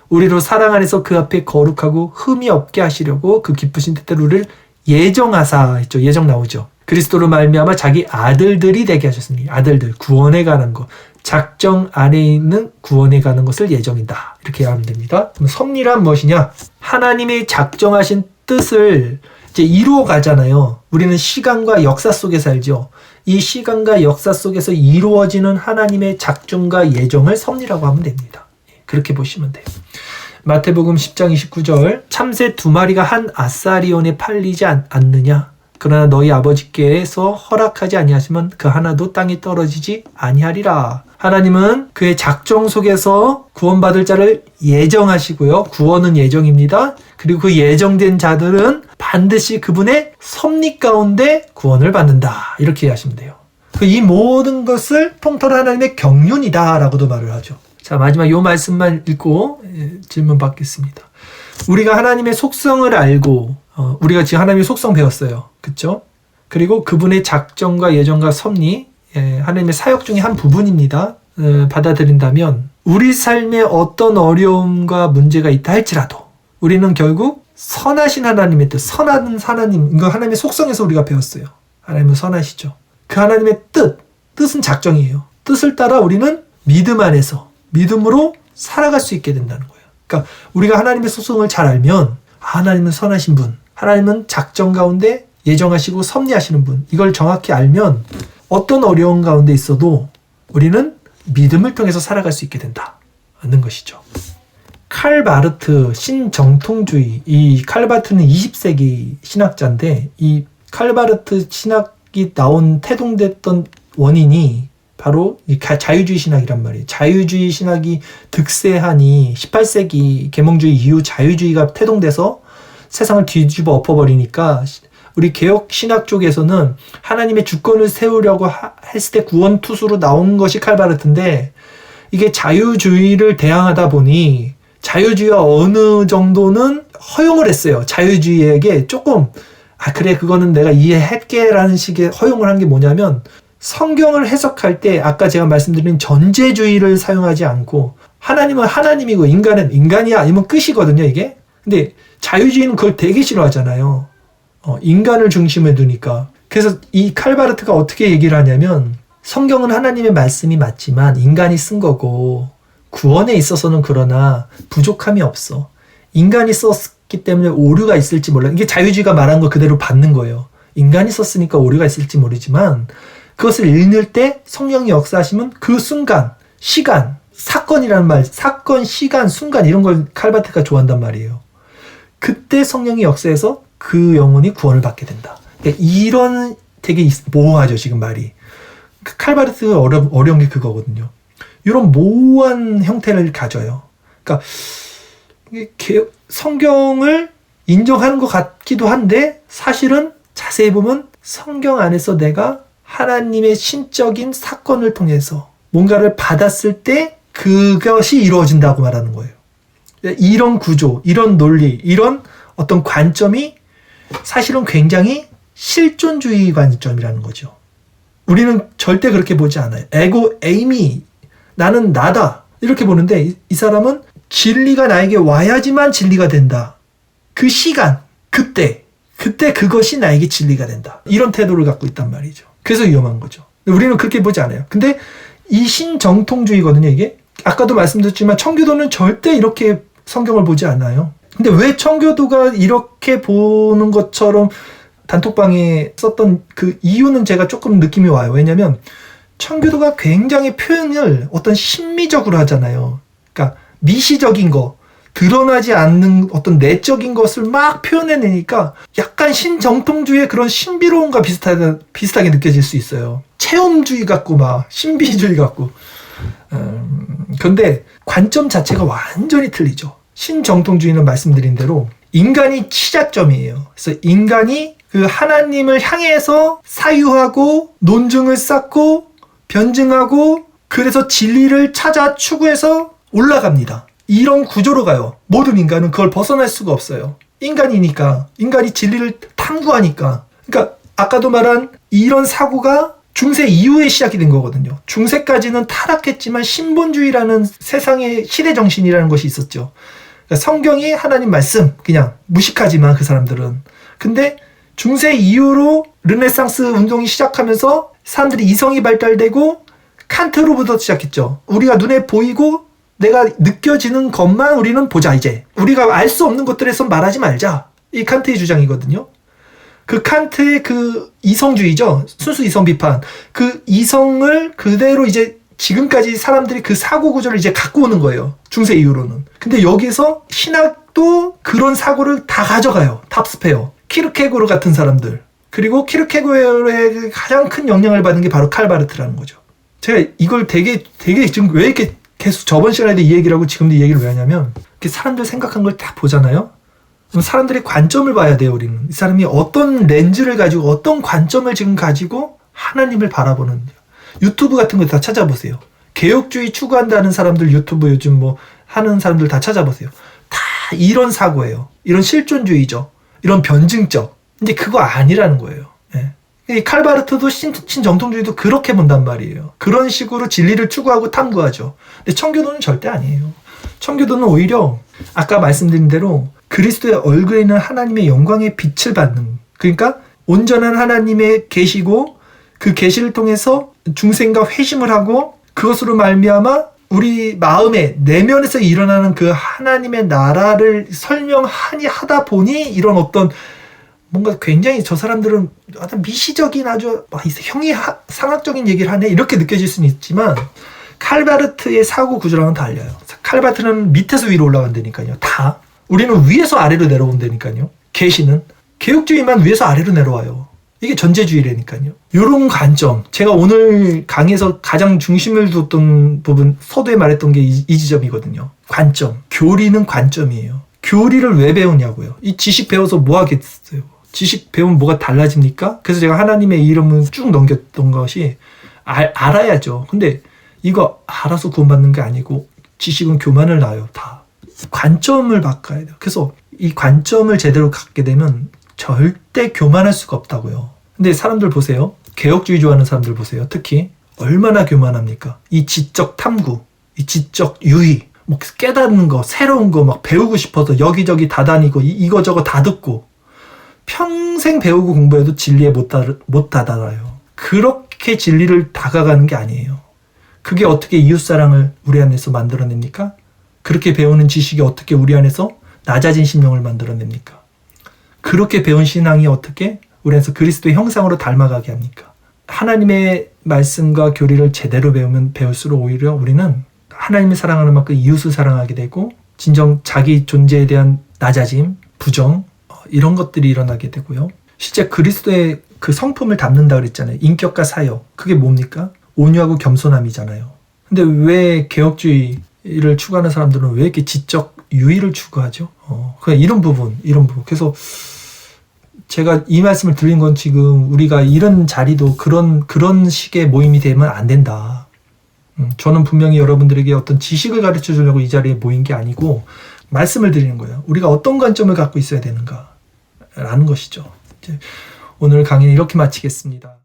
우리로 사랑 안에서 그 앞에 거룩하고 흠이 없게 하시려고 그 기쁘신 뜻대로 우리를 예정하사 했죠. 예정 나오죠. 그리스도로 말미암아 자기 아들들이 되게 하셨으니 아들들 구원에 관한 것 작정 안에 있는 구원에 가는 것을 예정이다. 이렇게 하면 됩니다. 그럼 섭리란 무엇이냐? 하나님이 작정하신 뜻을 이제 이루어 가잖아요. 우리는 시간과 역사 속에 살죠. 이 시간과 역사 속에서 이루어지는 하나님의 작정과 예정을 섭리라고 하면 됩니다. 그렇게 보시면 돼요. 마태복음 10장 29절 참새 2마리가 한 아사리온에 팔리지 않느냐? 그러나 너희 아버지께서 허락하지 아니하시면 그 하나도 땅에 떨어지지 아니하리라. 하나님은 그의 작정 속에서 구원받을 자를 예정하시고요. 구원은 예정입니다. 그리고 그 예정된 자들은 반드시 그분의 섭리 가운데 구원을 받는다. 이렇게 하시면 돼요. 이 모든 것을 통틀어 하나님의 경륜이다라고도 말을 하죠. 자, 마지막 이 말씀만 읽고 질문 받겠습니다. 우리가 하나님의 속성을 알고 우리가 지금 하나님의 속성 배웠어요. 그렇죠? 그리고 그분의 작정과 예정과 섭리 하나님의 사역 중에 한 부분입니다. 받아들인다면 우리 삶에 어떤 어려움과 문제가 있다 할지라도 우리는 결국 선하신 하나님의 뜻, 선한 하나님, 이거 하나님의 속성에서 우리가 배웠어요. 하나님은 선하시죠. 그 하나님의 뜻은 작정이에요. 뜻을 따라 우리는 믿음 안에서 믿음으로 살아갈 수 있게 된다는 거예요. 그러니까 우리가 하나님의 속성을 잘 알면 하나님은 선하신 분, 하나님은 작정 가운데 예정하시고 섭리하시는 분, 이걸 정확히 알면 어떤 어려움 가운데 있어도 우리는 믿음을 통해서 살아갈 수 있게 된다는 것이죠. 칼 바르트 신정통주의, 이 칼 바르트는 20세기 신학자인데 이 칼 바르트 신학이 태동됐던 원인이 바로 이 자유주의 신학이란 말이에요. 자유주의 신학이 득세하니 18세기 계몽주의 이후 자유주의가 태동돼서 세상을 뒤집어 엎어버리니까 우리 개혁 신학 쪽에서는 하나님의 주권을 세우려고 했을 때 구원 투수로 나온 것이 칼 바르트인데, 이게 자유주의를 대항하다 보니 자유주의가 어느 정도는 허용을 했어요. 자유주의에게 조금 그래 그거는 내가 이해할게 라는 식의 허용을 한 게 뭐냐면, 성경을 해석할 때 아까 제가 말씀드린 전제주의를 사용하지 않고, 하나님은 하나님이고 인간은 인간이야 아니면 끝이거든요 이게. 근데 자유주의는 그걸 되게 싫어하잖아요. 인간을 중심에 두니까. 그래서 이 칼 바르트가 어떻게 얘기를 하냐면, 성경은 하나님의 말씀이 맞지만 인간이 쓴 거고 구원에 있어서는 그러나 부족함이 없어. 인간이 썼기 때문에 오류가 있을지 몰라. 이게 자유주의가 말한 거 그대로 받는 거예요. 인간이 썼으니까 오류가 있을지 모르지만 그것을 읽을 때 성령이 역사하시면 그 순간, 시간, 사건이라는 말, 사건, 시간, 순간 이런 걸 칼바르트가 좋아한단 말이에요. 그때 성령이 역사해서 그 영혼이 구원을 받게 된다. 그러니까 이런 되게 모호하죠 지금 말이. 칼바르트가 어려운 게 그거거든요. 이런 모호한 형태를 가져요. 그러니까 성경을 인정하는 것 같기도 한데 사실은 자세히 보면 성경 안에서 내가 하나님의 신적인 사건을 통해서 뭔가를 받았을 때 그것이 이루어진다고 말하는 거예요. 이런 구조, 이런 논리, 이런 어떤 관점이 사실은 굉장히 실존주의 관점이라는 거죠. 우리는 절대 그렇게 보지 않아요. 에고, 에이미, 나는 나다. 이렇게 보는데 이 사람은 진리가 나에게 와야지만 진리가 된다. 그 시간, 그때 그것이 나에게 진리가 된다. 이런 태도를 갖고 있단 말이죠. 그래서 위험한 거죠. 우리는 그렇게 보지 않아요. 근데 이 신정통주의거든요, 이게. 아까도 말씀드렸지만 청교도는 절대 이렇게 성경을 보지 않아요. 근데 왜 청교도가 이렇게 보는 것처럼 단톡방에 썼던 그 이유는 제가 조금 느낌이 와요. 왜냐면 청교도가 굉장히 표현을 어떤 심미적으로 하잖아요. 그러니까 미시적인 거, 드러나지 않는 어떤 내적인 것을 막 표현해내니까 약간 신정통주의의 그런 신비로움과 비슷하게 느껴질 수 있어요. 체험주의 같고 막 신비주의 같고. 근데 관점 자체가 완전히 틀리죠. 신정통주의는 말씀드린 대로 인간이 시작점이에요. 그래서 인간이 그 하나님을 향해서 사유하고 논증을 쌓고 변증하고 그래서 진리를 찾아 추구해서 올라갑니다. 이런 구조로 가요. 모든 인간은 그걸 벗어날 수가 없어요. 인간이니까. 인간이 진리를 탐구하니까. 그러니까 아까도 말한 이런 사고가 중세 이후에 시작이 된 거거든요. 중세까지는 타락했지만 신본주의라는 세상의 시대정신이라는 것이 있었죠. 그러니까 성경이 하나님 말씀 그냥 무식하지만 그 사람들은. 근데 중세 이후로 르네상스 운동이 시작하면서 사람들이 이성이 발달되고 칸트로부터 시작했죠. 우리가 눈에 보이고 내가 느껴지는 것만 우리는 보자 이제. 우리가 알 수 없는 것들에서 말하지 말자. 이 칸트의 주장이거든요. 그 칸트의 그 이성주의죠. 순수 이성 비판. 그 이성을 그대로 이제 지금까지 사람들이 그 사고 구조를 이제 갖고 오는 거예요. 중세 이후로는. 근데 여기서 신학도 그런 사고를 다 가져가요. 탑스페어. 키르케고르 같은 사람들. 그리고 키르케고르의 가장 큰 영향을 받은 게 바로 칼 바르트라는 거죠. 제가 이걸 되게 지금 왜 이렇게 계속 저번 시간에도 이 얘기를 하고 지금도 이 얘기를 왜 하냐면 이렇게 사람들 생각한 걸 다 보잖아요. 그럼 사람들의 관점을 봐야 돼요. 우리는 이 사람이 어떤 렌즈를 가지고 어떤 관점을 지금 가지고 하나님을 바라보는 유튜브 같은 거 다 찾아보세요. 개혁주의 추구한다는 사람들 유튜브 요즘 뭐 하는 사람들 다 찾아보세요. 다 이런 사고예요. 이런 실존주의죠. 이런 변증적. 근데 그거 아니라는 거예요. 예. 이 칼바르트도 신정통주의도 그렇게 본단 말이에요. 그런 식으로 진리를 추구하고 탐구하죠. 근데 청교도는 절대 아니에요. 청교도는 오히려 아까 말씀드린 대로 그리스도의 얼굴에 있는 하나님의 영광의 빛을 받는, 그러니까 온전한 하나님의 계시고 그 계시를 통해서 중생과 회심을 하고 그것으로 말미암아 우리 마음의 내면에서 일어나는 그 하나님의 나라를 설명하니 하다 보니 이런 어떤 뭔가 굉장히 저 사람들은 아주 미시적인 아주 형이 상학적인 얘기를 하네 이렇게 느껴질 수는 있지만 칼바르트의 사고 구조랑은 달라요. 칼바트는 밑에서 위로 올라간다니까요. 다. 우리는 위에서 아래로 내려온다니까요. 계시는 개혁주의만 위에서 아래로 내려와요. 이게 전제주의라니까요. 이런 관점, 제가 오늘 강의에서 가장 중심을 뒀던 부분, 서두에 말했던 게 이 지점이거든요. 관점. 교리는 관점이에요. 교리를 왜 배우냐고요. 이 지식 배워서 뭐 하겠어요. 지식 배우면 뭐가 달라집니까? 그래서 제가 하나님의 이름을 쭉 넘겼던 것이 알아야죠. 근데 이거 알아서 구원받는 게 아니고 지식은 교만을 낳아요. 다. 관점을 바꿔야 돼요. 그래서 이 관점을 제대로 갖게 되면 절대 교만할 수가 없다고요. 근데 사람들 보세요. 개혁주의 좋아하는 사람들 보세요. 특히 얼마나 교만합니까? 이 지적 탐구, 이 지적 유희, 뭐 깨닫는 거, 새로운 거 막 배우고 싶어서 여기저기 다 다니고 이거저거 다 듣고 평생 배우고 공부해도 진리에 못 다다라요. 그렇게 진리를 다가가는 게 아니에요. 그게 어떻게 이웃사랑을 우리 안에서 만들어냅니까? 그렇게 배우는 지식이 어떻게 우리 안에서 낮아진 심령을 만들어냅니까? 그렇게 배운 신앙이 어떻게 우리 안에서 그리스도의 형상으로 닮아가게 합니까? 하나님의 말씀과 교리를 제대로 배우면 배울수록 오히려 우리는 하나님을 사랑하는 만큼 이웃을 사랑하게 되고 진정 자기 존재에 대한 낮아짐, 부정 이런 것들이 일어나게 되고요. 실제 그리스도의 그 성품을 담는다 그랬잖아요. 인격과 사역. 그게 뭡니까? 온유하고 겸손함이잖아요. 근데 왜 개혁주의를 추구하는 사람들은 왜 이렇게 지적 유의를 추구하죠? 그냥 이런 부분. 그래서 제가 이 말씀을 드린 건 지금 우리가 이런 자리도 그런 식의 모임이 되면 안 된다. 저는 분명히 여러분들에게 어떤 지식을 가르쳐 주려고 이 자리에 모인 게 아니고 말씀을 드리는 거예요. 우리가 어떤 관점을 갖고 있어야 되는가 라는 것이죠. 오늘 강의는 이렇게 마치겠습니다.